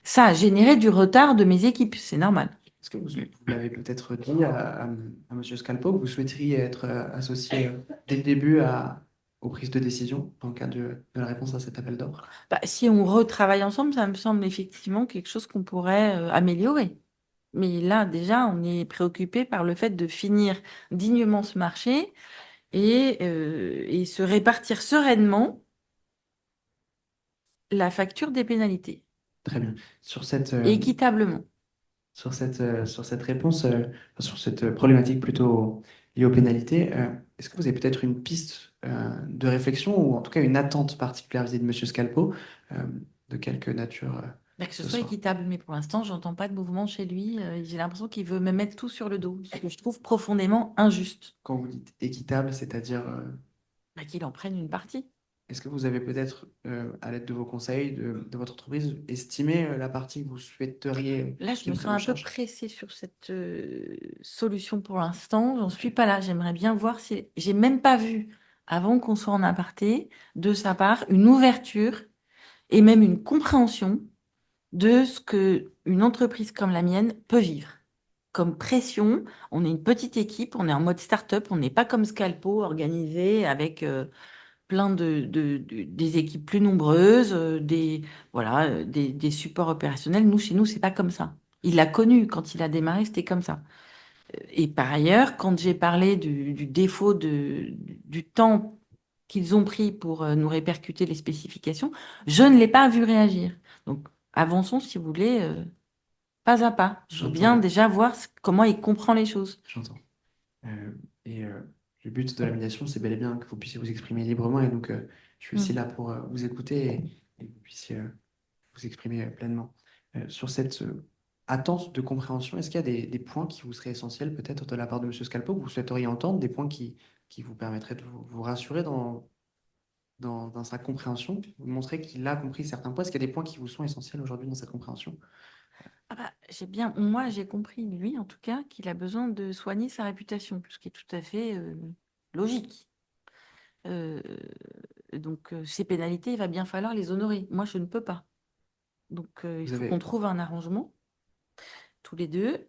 ça a généré du retard de mes équipes. C'est normal. est-ce que vous l'avez peut-être dit à Monsieur Scalpo, que vous souhaiteriez être associé dès le début aux prises de décision dans le cadre de la réponse à cet appel d'offres? Bah, si on retravaille ensemble, ça me semble effectivement quelque chose qu'on pourrait améliorer. Mais là, déjà, on est préoccupé par le fait de finir dignement ce marché et se répartir sereinement la facture des pénalités, Très bien. Sur cette, et équitablement. sur cette réponse, sur cette problématique plutôt liée aux pénalités, est-ce que vous avez peut-être une piste de réflexion ou en tout cas une attente particulière vis-à-vis de Monsieur Scalpo, euh, de quelque nature Bah, que ce ce soit soit? équitable, mais pour l'instant, j'entends pas de mouvement chez lui. J'ai l'impression qu'il veut me mettre tout sur le dos, ce que je trouve profondément injuste. Quand vous dites équitable, c'est-à-dire, Bah, qu'il en prenne une partie. est-ce que vous avez peut-être, à l'aide de vos conseils, de votre entreprise, estimé la partie que vous souhaiteriez Là, je qu'il me sens prenne en un peu charge? pressée sur cette solution pour l'instant. J'en suis pas là. J'aimerais bien voir si j'ai même pas vu, avant qu'on soit en aparté, de sa part, une ouverture et même une compréhension de ce que une entreprise comme la mienne peut vivre. Comme pression, on est une petite équipe, on est en mode start-up, on n'est pas comme Scalpo organisé avec plein des équipes plus nombreuses, voilà, des supports opérationnels. Nous, chez nous, c'est pas comme ça. Il l'a connu quand il a démarré, c'était comme ça. Et par ailleurs, quand j'ai parlé du défaut du temps qu'ils ont pris pour nous répercuter les spécifications, je ne l'ai pas vu réagir. Donc, avançons, si vous voulez, pas à pas. Je veux bien J'entends, déjà voir comment il comprend les choses. j'entends. Euh, et le but de la médiation, c'est bel et bien que vous puissiez vous exprimer librement. Et donc, je suis aussi Mm. là pour vous écouter et que vous puissiez vous exprimer pleinement. Sur cette attente de compréhension, est-ce qu'il y a des points qui vous seraient essentiels, peut-être de la part de Monsieur Scalpo, que vous souhaiteriez entendre, des points qui vous permettraient de vous rassurer dans sa compréhension, vous montrer qu'il a compris certains points? Est-ce qu'il y a des points qui vous sont essentiels aujourd'hui dans sa compréhension? Ah bah, moi, j'ai compris, lui, en tout cas, qu'il a besoin de soigner sa réputation, ce qui est tout à fait logique. Euh, donc, ces pénalités, il va bien falloir les honorer. Moi, je ne peux pas. Donc, il Vous faut qu'on avez, trouve un arrangement, tous les deux.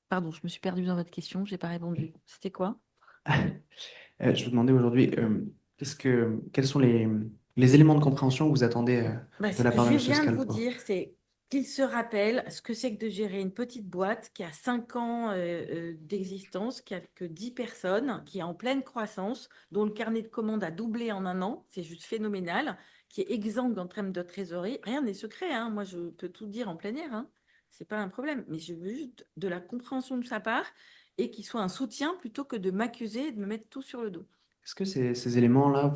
Pardon, je me suis perdue dans votre question, je n'ai pas répondu. C'était quoi? je vous demandais aujourd'hui, quels sont les éléments de compréhension que vous attendez Bah, de ce la que part de je Monsieur viens de vous Scalpo? dire, c'est qu'il se rappelle ce que c'est que de gérer une petite boîte qui a 5 ans d'existence, qui a que 10 personnes, qui est en pleine croissance, dont le carnet de commandes a doublé en un an, c'est juste phénoménal, qui est exsangue en termes de trésorerie. Rien n'est secret, hein. Moi, je peux tout dire en plein air, hein. C'est pas un problème. Mais je veux juste de la compréhension de sa part et qu'il soit un soutien plutôt que de m'accuser et de me mettre tout sur le dos. Est-ce que ces éléments-là,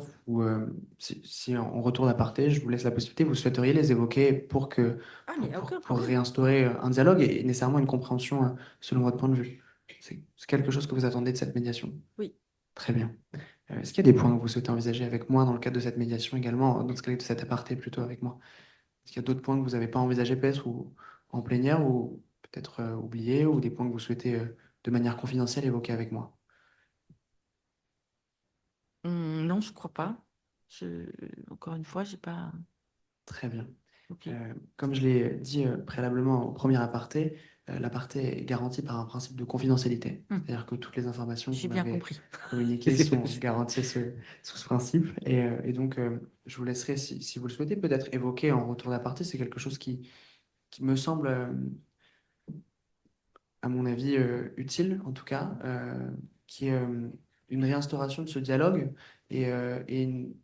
si en retour d'aparté, je vous laisse la possibilité, vous souhaiteriez les évoquer Ah, mais il n'y a aucun pour problème. réinstaurer un dialogue et nécessairement une compréhension selon votre point de vue? C'est quelque chose que vous attendez de cette médiation? Oui. Très bien. Est-ce qu'il y a des points que vous souhaitez envisager avec moi dans le cadre de cette médiation également, dans ce cadre de cet aparté plutôt avec moi? Est-ce qu'il y a d'autres points que vous n'avez pas envisagés peut-être ou en plénière ou peut-être oubliés ou des points que vous souhaitez de manière confidentielle évoquer avec moi? Non, je crois pas. Encore une fois, j'ai pas. Très bien. Ok. Comme je l'ai dit préalablement au premier aparté, l'aparté est garanti par un principe de confidentialité. Hmm. C'est-à-dire que toutes les informations que J'ai vous bien m'avez compris. communiquées sont garanties sous ce principe. Et donc, je vous laisserai, si vous le souhaitez, peut-être évoquer en retour d'aparté. C'est quelque chose qui me semble, à mon avis, utile, en tout cas, qui est une réinstauration de ce dialogue et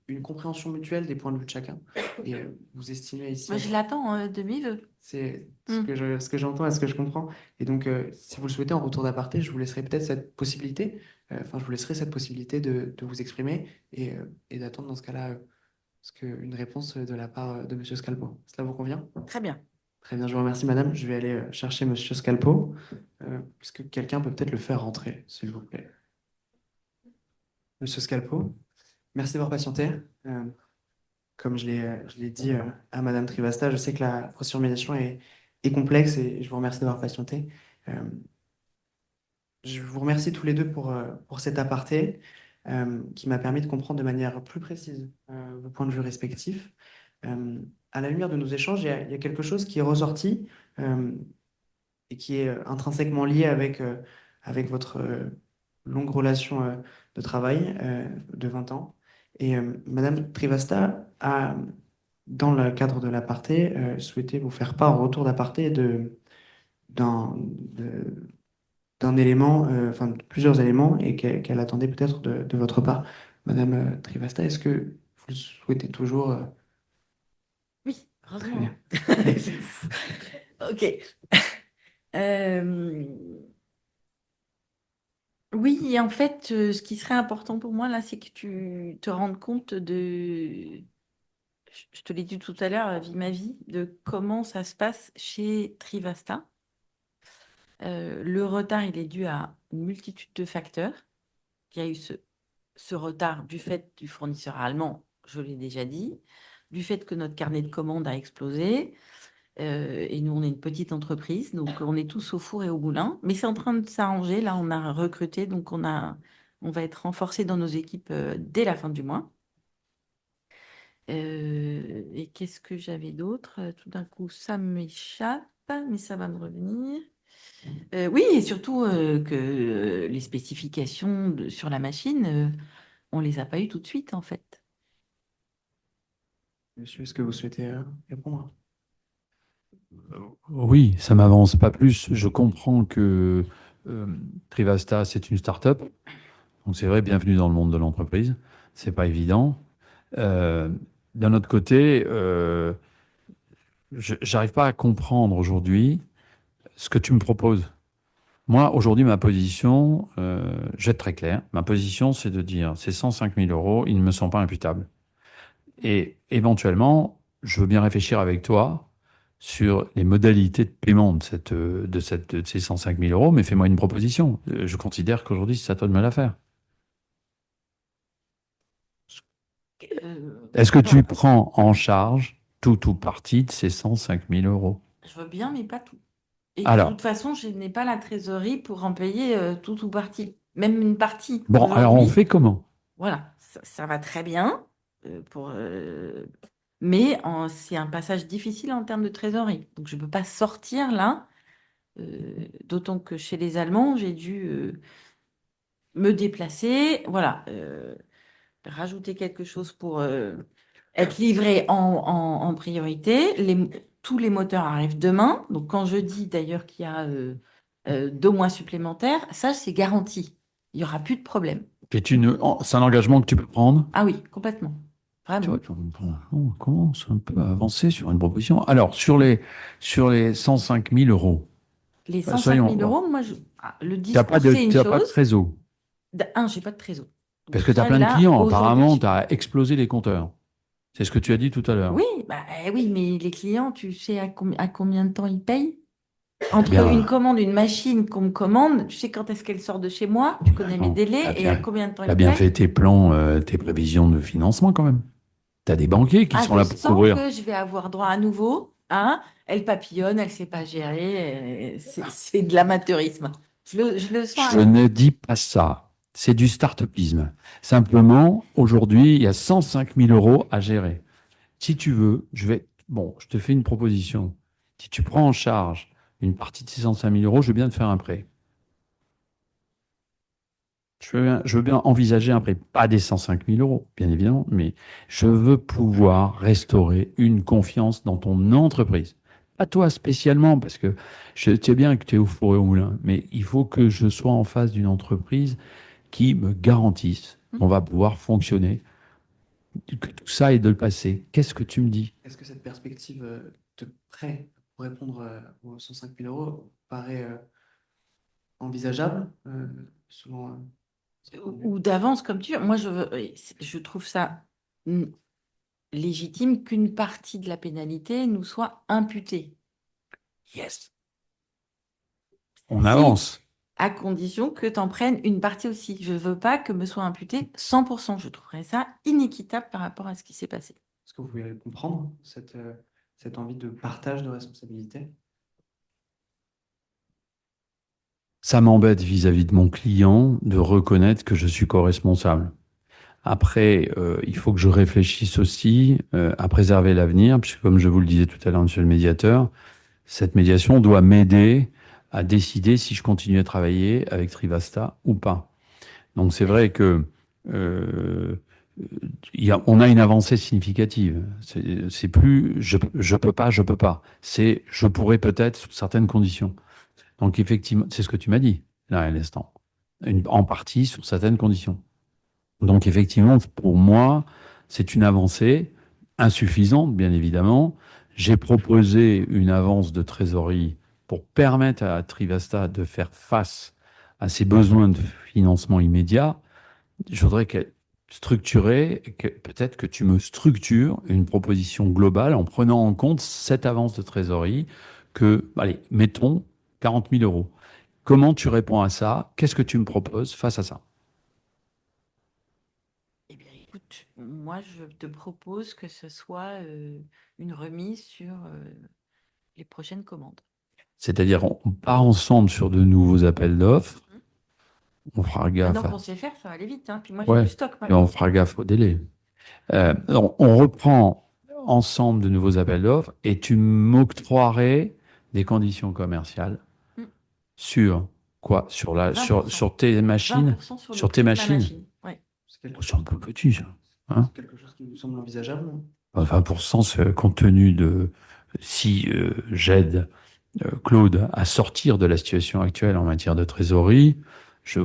une compréhension mutuelle des points de vue de chacun. Et vous estimez ici Moi, je l'attends de mes voeux. c'est Hmm. ce que j'entends et ce que je comprends. Et donc, si vous le souhaitez, en retour d'aparté, je vous laisserai peut-être cette possibilité, enfin, je vous laisserai cette possibilité de vous exprimer et d'attendre dans ce cas-là une réponse de la part de Monsieur Scalpo. Cela vous convient? Très bien. Très bien, je vous remercie, madame. Je vais aller chercher Monsieur Scalpo. Est-ce que quelqu'un peut peut-être le faire rentrer, s'il vous plaît? Monsieur Scalpo, merci d'avoir patienté. Euh, Comme je l'ai dit à Madame Trivasta, je sais que la procédure de médiation est complexe et je vous remercie d'avoir patienté. Euh, je vous remercie tous les deux pour cet aparté qui m'a permis de comprendre de manière plus précise vos points de vue respectifs. À la lumière de nos échanges, il y a quelque chose qui est ressorti euh, et qui est intrinsèquement lié avec votre longue relation de travail de 20 ans. Et Madame Trivasta a, dans le cadre de l'aparté, souhaité vous faire part au retour d'aparté de- d'un élément, enfin de plusieurs éléments, et qu'elle attendait peut-être de votre part. Madame Trivasta, est-ce que vous le souhaitez toujours? Oui, Très heureusement. bien. Ok. Euh, Oui, en fait, ce qui serait important pour moi là, c'est que tu te rendes compte je te l'ai dit tout à l'heure, vie ma vie, de comment ça se passe chez Trivasta. Le retard, il est dû à une multitude de facteurs. Il y a eu ce retard du fait du fournisseur allemand, je l'ai déjà dit, du fait que notre carnet de commandes a explosé. Et nous, on est une petite entreprise, donc on est tous au four et au moulin. Mais c'est en train de s'arranger. Là, on a recruté, donc on va être renforcé dans nos équipes dès la fin du mois. Et qu'est-ce que j'avais d'autre? Tout d'un coup, ça m'échappe, mais ça va me revenir. Oui, et surtout que les spécifications sur la machine, on les a pas eues tout de suite, en fait. Monsieur, est-ce que vous souhaitez répondre? Oui, ça m'avance pas plus. Je comprends que euh, Trivasta, c'est une start-up. Donc c'est vrai, bienvenue dans le monde de l'entreprise. C'est pas évident. Euh, D'un autre côté, j'arrive pas à comprendre aujourd'hui ce que tu me proposes. Moi, aujourd'hui, ma position, je vais être très clair. Ma position, c'est de dire, ces 105 000 euros, ils ne me sont pas imputables. Et éventuellement, je veux bien réfléchir avec toi sur les modalités de paiement de ces 105 000 euros, mais fais-moi une proposition. Je considère qu'aujourd'hui, c'est à toi de me la faire. Est-ce que tu prends en charge tout ou partie de ces 105 000 euros? Je veux bien, mais pas tout. Et de Alors, toute façon, je n'ai pas la trésorerie pour en payer tout ou partie, même une partie. bon, alors on Aujourd'hui, fait comment? voilà, ça va très bien, mais c'est un passage difficile en termes de trésorerie. Donc, je ne peux pas sortir là, d'autant que chez les Allemands, j'ai dû me déplacer, voilà, rajouter quelque chose pour être livré en priorité. Tous les moteurs arrivent demain. Donc, quand je dis d'ailleurs qu'il y a 2 mois supplémentaires, ça, c'est garanti. Il n'y aura plus de problème. C'est un engagement que tu peux prendre. Ah oui, complètement. Tu Vraiment. vois, on commence un peu à avancer sur une proposition. Alors, sur les 105 000 euros, Les 105 000 soyons, euros, moi, le tu n'as pas discours, c'est une t'as pas de chose. trésor. J'ai pas de trésor. Parce que tu as Ça, plein de là, clients. Apparemment, aujourd'hui, tu as explosé les compteurs. C'est ce que tu as dit tout à l'heure. oui, oui, mais les clients, tu sais à combien de temps ils payent? Eh Entre une bien, commande, une machine qu'on me commande, tu sais quand est-ce qu'elle sort de chez moi, tu connais mes attends, délais et à combien de temps t'as ils bien payent? fait tes plans, tes prévisions de financement quand même. Tu as des banquiers qui Ah, sont je là pour sens couvrir. que je vais avoir droit à nouveau, hein? Elle papillonne, elle ne sait pas gérer, c'est de l'amateurisme. Je le sens Je aller. ne dis pas ça. C'est du start-upisme. Simplement, aujourd'hui, il y a 105 000 euros à gérer. Si tu veux, je te fais une proposition. Si tu prends en charge une partie de ces 105 000 euros, je veux bien te faire un prêt. Je veux bien envisager un prêt, pas des 105 000 euros, bien évidemment, mais je veux pouvoir restaurer une confiance dans ton entreprise. Pas toi spécialement, parce que je sais bien que tu es au four et au moulin, mais il faut que je sois en face d'une entreprise qui me garantisse qu'on va pouvoir fonctionner, que tout ça est de le passé. Qu'est-ce que tu me dis? Est-ce que cette perspective de prêt pour répondre aux 105 000 euros paraît envisageable selon ce point de vue? Ou d'avance, comme tu veux. Moi, je trouve ça mm, légitime qu'une partie de la pénalité nous soit imputée. Yes. On Si, avance. à condition que tu en prennes une partie aussi. Je ne veux pas que me soit imputé 100%. Je trouverais ça inéquitable par rapport à ce qui s'est passé. Est-ce que vous pouvez comprendre cette envie de partage de responsabilité? Ça m'embête vis-à-vis de mon client de reconnaître que je suis co-responsable. Après, il faut que je réfléchisse aussi à préserver l'avenir, puisque comme je vous le disais tout à l'heure, monsieur le médiateur, cette médiation doit m'aider à décider si je continue à travailler avec Trivasta ou pas. Donc c'est vrai que euh, on a une avancée significative. C'est plus je peux pas. C'est je pourrais peut-être sous certaines conditions. Donc effectivement, c'est ce que tu m'as dit là à l'instant. En partie sur certaines conditions. Donc effectivement, pour moi, c'est une avancée insuffisante, bien évidemment. J'ai proposé une avance de trésorerie pour permettre à Trivasta de faire face à ses besoins de financement immédiat. Je voudrais qu'elle structurer, peut-être que tu me structures une proposition globale en prenant en compte cette avance de trésorerie que, allez, mettons 40 000 euros. Comment tu réponds à ça? Qu'est-ce que tu me proposes face à ça? Eh bien, écoute, moi, je te propose que ce soit une remise sur les prochaines commandes. C'est-à-dire, on part ensemble sur de nouveaux appels d'offres, on fera gaffe Maintenant à... qu'on sait faire, ça va aller vite, hein. Puis moi, j'ai du Ouais, stock et on maintenant. fera gaffe au délai. On reprend ensemble de nouveaux appels d'offres et tu m'octroierais des conditions commerciales Mm. sur quoi? 20%. Sur tes machines? 20% sur le Sur tes prix de ma machines? machine. Ouais. Oh, c'est un peu petit, ça. Hein? C'est quelque chose qui vous semble envisageable? 20%, c'est compte tenu de si j'aide Claude à sortir de la situation actuelle en matière de trésorerie, je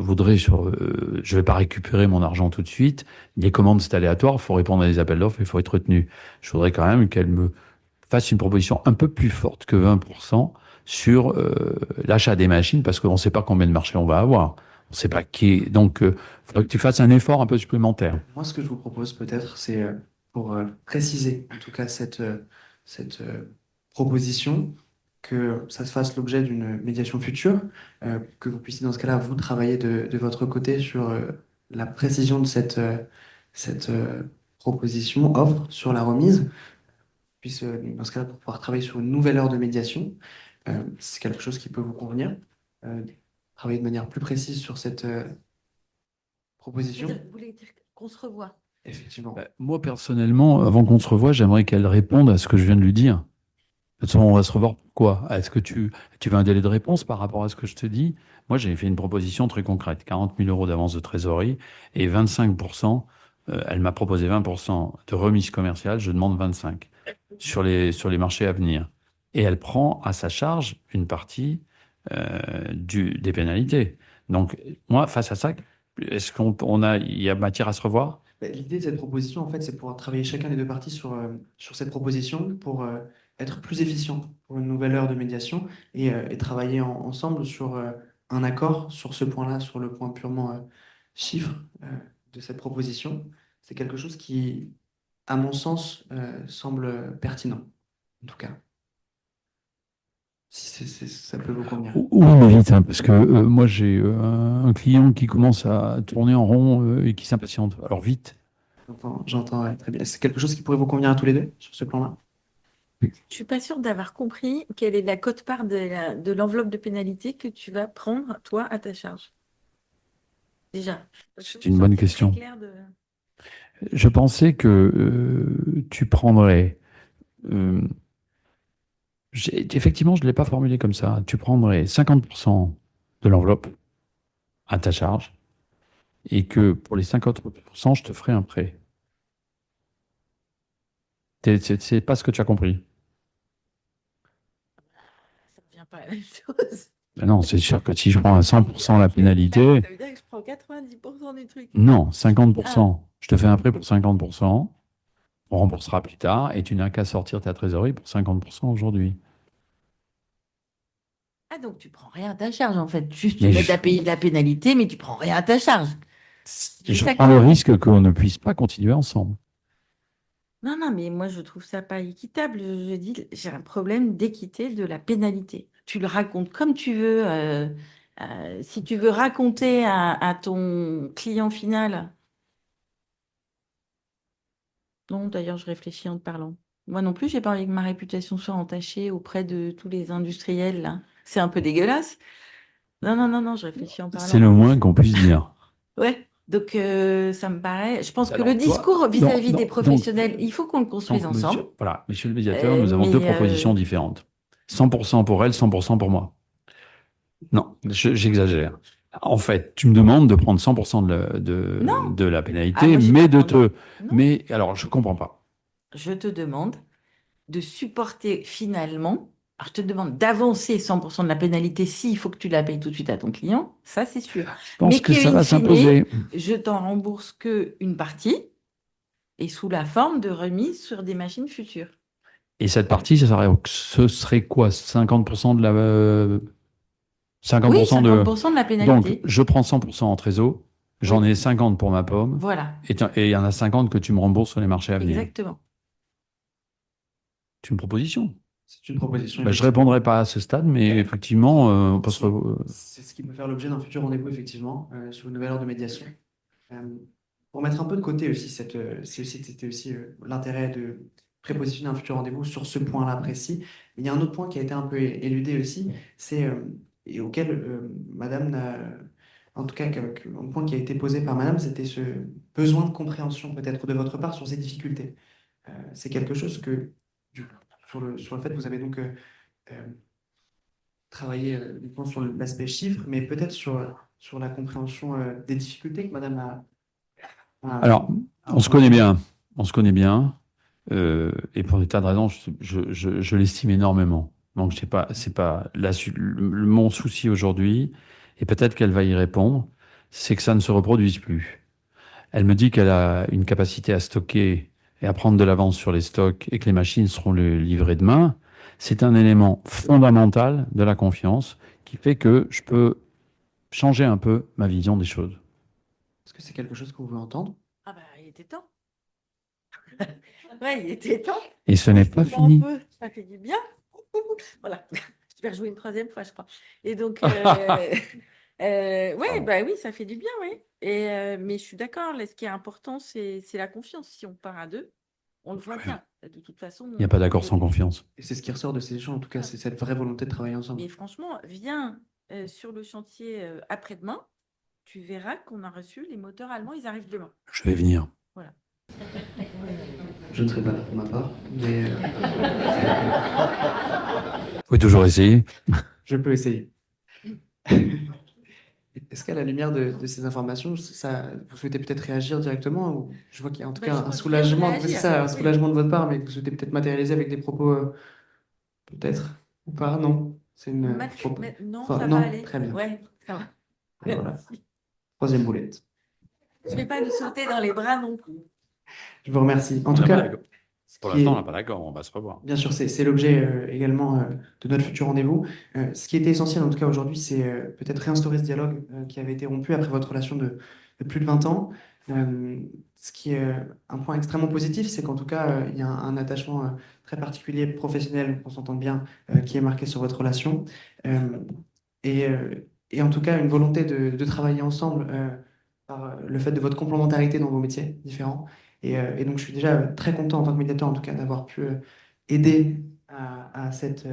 vais pas récupérer mon argent tout de suite. Les commandes, c'est aléatoire, il faut répondre à des appels d'offres, il faut être retenu. Je voudrais quand même qu'elle me fasse une proposition un peu plus forte que 20% sur l'achat des machines, parce qu'on ne sait pas combien de marchés on va avoir. On ne sait pas qui est. Donc, il faudrait que tu fasses un effort un peu supplémentaire. Moi, ce que je vous propose peut-être, c'est pour préciser en tout cas cette proposition, que ça se fasse l'objet d'une médiation future, que vous puissiez dans ce cas-là, vous travailler de votre côté sur la précision de cette proposition, offre sur la remise, puisse dans ce cas-là, pour pouvoir travailler sur une nouvelle heure de médiation, c'est quelque chose qui peut vous convenir, euh, travailler de manière plus précise sur cette proposition. Vous voulez dire qu'on se revoit? Effectivement. Moi, personnellement, avant qu'on se revoie, j'aimerais qu'elle réponde à ce que je viens de lui dire. De toute façon, on va se revoir pourquoi? Est-ce que tu veux un délai de réponse par rapport à ce que je te dis? Moi, j'ai fait une proposition très concrète. 40 000 euros d'avance de trésorerie et 25%. Elle m'a proposé 20% de remise commerciale. Je demande 25 sur les marchés à venir. Et elle prend à sa charge une partie des pénalités. Donc, moi, face à ça, est-ce il y a matière à se revoir? L'idée de cette proposition, en fait, c'est pouvoir travailler chacun des deux parties sur cette proposition pour être plus efficient pour une nouvelle heure de médiation et travailler ensemble sur un accord sur ce point-là, sur le point purement chiffre, de cette proposition. C'est quelque chose qui, à mon sens, semble pertinent, en tout cas, si ça peut vous convenir. Oui, mais vite, hein, parce que moi, j'ai un client qui commence à tourner en rond et qui s'impatiente. Alors vite. J'entends, ouais, très bien. C'est quelque chose qui pourrait vous convenir à tous les deux sur ce plan-là? Je suis pas sûre d'avoir compris quelle est la quote-part de l'enveloppe de pénalité que tu vas prendre, toi, à ta charge. Déjà. Parce que C'est vous une bonne sortez très question. clair de... Je pensais que tu prendrais. euh, effectivement, je ne l'ai pas formulé comme ça. Tu prendrais 50% de l'enveloppe à ta charge et que pour les 50%, je te ferai un prêt. C'est pas ce que tu as compris. Ça ne devient pas la même chose. Ben non, c'est sûr que si je prends à 100% la pénalité, Ça veut dire que je prends 90% du truc. non, Ah, 50%. Je te fais un prêt pour 50%, on remboursera plus tard et tu n'as qu'à sortir ta trésorerie pour 50% aujourd'hui. ah, donc tu prends rien à ta charge, en fait. Juste, tu Mais m'aides à payer de la pénalité, mais tu prends rien à ta charge. J'ai je ça prends le compris. risque qu'on ne puisse pas continuer ensemble. Non, non, mais moi, je trouve ça pas équitable. Je dis, j'ai un problème d'équité de la pénalité. Tu le racontes comme tu veux. Si tu veux raconter à ton client final, non, d'ailleurs, je réfléchis en te parlant. Moi non plus, j'ai pas envie que ma réputation soit entachée auprès de tous les industriels, là. C'est un peu dégueulasse. Non, non, non, non, je réfléchis en C'est parlant. le moins qu'on puisse dire. Ouais. Donc, ça me paraît. Je pense que le Alors, toi, discours vis-à-vis des donc, professionnels, il faut qu'on le construise donc, monsieur, ensemble. voilà, monsieur le médiateur, nous avons deux Mais propositions différentes. 100% pour elle, 100% pour moi. Non, j'exagère. En fait, tu me demandes de prendre 100% non. de la Ah, pénalité, moi, j'ai mais pas de demandé. te. Non. Mais alors, je comprends pas. Je te demande de supporter finalement. Alors, je te demande d'avancer 100% de la pénalité s'il faut que tu la payes tout de suite à ton client. Ça, c'est sûr. Je pense Mais que ça in va fine, s'imposer. je t'en rembourse que une partie et sous la forme de remise sur des machines futures. Et cette partie, ce serait quoi? 50% de la. Oui, 50% de. 50% de la Donc, pénalité. je prends 100% en trésor, j'en Oui, ai 50 pour ma pomme, voilà, et il y en a 50 que tu me rembourses sur les marchés à venir. exactement. C'est une proposition. C'est une proposition, Ben, je effectivement. répondrai pas à ce stade, mais effectivement, on peut se C'est ce qui peut faire l'objet d'un futur rendez-vous, effectivement, sur une nouvelle heure de médiation. Euh, pour mettre un peu de côté aussi, c'était aussi l'intérêt de prépositionner un futur rendez-vous sur ce point-là précis. Il y a un autre point qui a été un peu éludé aussi, c'est et auquel Madame en tout cas, un point qui a été posé par Madame, c'était ce besoin de compréhension peut-être de votre part sur ces difficultés. C'est quelque chose que, du- sur le fait que vous avez donc euh, travaillé uniquement sur l'aspect chiffre, mais peut-être sur la compréhension des difficultés que Madame Alors, a on se connaît rencontrées. bien. On se connaît bien. Et pour des tas de raisons, je l'estime énormément. Donc, c'est pas mon souci aujourd'hui, et peut-être qu'elle va y répondre, c'est que ça ne se reproduise plus. Elle me dit qu'elle a une capacité à stocker et à prendre de l'avance sur les stocks et que les machines seront livrées demain. C'est un élément fondamental de la confiance qui fait que je peux changer un peu ma vision des choses. Est-ce que c'est quelque chose que vous voulez entendre? Ah bah, il était temps. Ouais, il était temps. Et ce n'est pas Un fini. peu, ça fait du bien. Voilà. Je vais rejouer une troisième fois, je crois. Et donc, ouais, bah oui, ça fait du bien, oui. Mais je suis d'accord, là, ce qui est important, c'est la confiance. Si on part à deux, on le voit bien. De toute façon, Il n'y a pas d'accord sans confiance. Et c'est ce qui ressort de ces échanges, en tout cas, c'est cette vraie volonté de travailler ensemble. Mais franchement, viens sur le chantier après-demain. Tu verras qu'on a reçu les moteurs allemands, ils arrivent demain. Je vais venir. Voilà. Je ne serai pas là pour ma part, mais Vous pouvez toujours essayer. je peux essayer. Est-ce qu'à la lumière de ces informations, vous souhaitez peut-être réagir directement ou je vois qu'il y a en tout Bah, cas je un crois que je viens de soulagement, c'est réagir. ça, un Oui. soulagement de votre part, mais que vous souhaitez peut-être matérialiser avec des propos, peut-être, ou pas, non? C'est une Non, Enfin, ça non, va aller. très bien. Ouais, ça va. Et voilà. Troisième boulette. Je ne vais pas nous sauter dans les bras non plus. Je vous remercie. En On tout n'a pas cas, d'accord. Pour qui l'instant, est- on n'a pas d'accord. On va se revoir. bien sûr, c'est l'objet également de notre futur rendez-vous. Ce qui était essentiel en tout cas aujourd'hui, c'est peut-être réinstaurer ce dialogue qui avait été rompu après votre relation de plus de 20 ans. Ce qui est un point extrêmement positif, c'est qu'en tout cas, il y a un attachement très particulier, professionnel, qu'on s'entende bien, qui est marqué sur votre relation. Euh, et, euh, et en tout cas, une volonté de travailler ensemble par le fait de votre complémentarité dans vos métiers différents. Et donc, je suis déjà très content en tant que médiateur, en tout cas, d'avoir pu aider à cette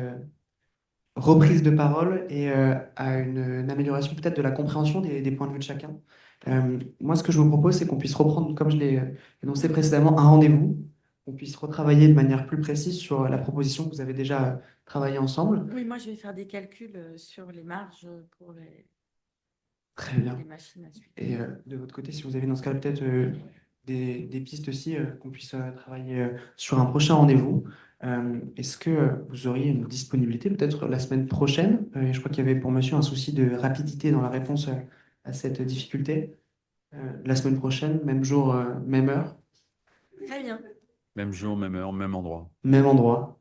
reprise de parole et à une amélioration peut-être de la compréhension des points de vue de chacun. Moi, ce que je vous propose, c'est qu'on puisse reprendre, comme je l'ai énoncé précédemment, un rendez-vous, qu'on puisse retravailler de manière plus précise sur la proposition que vous avez déjà travaillée ensemble. Oui, moi, je vais faire des calculs sur les marges pour Très bien. les machines à suivre. Et de votre côté, si vous avez dans ce cas peut-être des pistes aussi, qu'on puisse travailler sur un prochain rendez-vous. Est-ce que vous auriez une disponibilité peut-être la semaine prochaine? Et je crois qu'il y avait pour monsieur un souci de rapidité dans la réponse à cette difficulté. La semaine prochaine, même jour, même heure, Très bien. Même jour, même heure, même endroit. même endroit.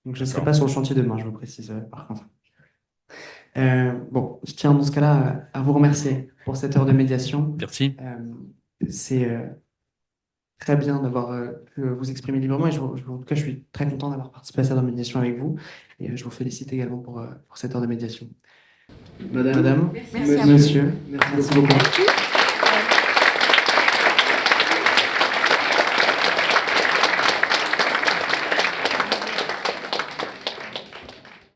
Donc je ne serai D'accord. pas sur le chantier demain, je vous précise par contre. Bon, je tiens dans ce cas-là à vous remercier pour cette heure de médiation. Merci. C'est très bien d'avoir pu vous exprimer librement et en tout cas, je suis très content d'avoir participé à cette heure de médiation avec vous et je vous félicite également pour cette heure de médiation. Madame, Merci à vous. monsieur, merci beaucoup.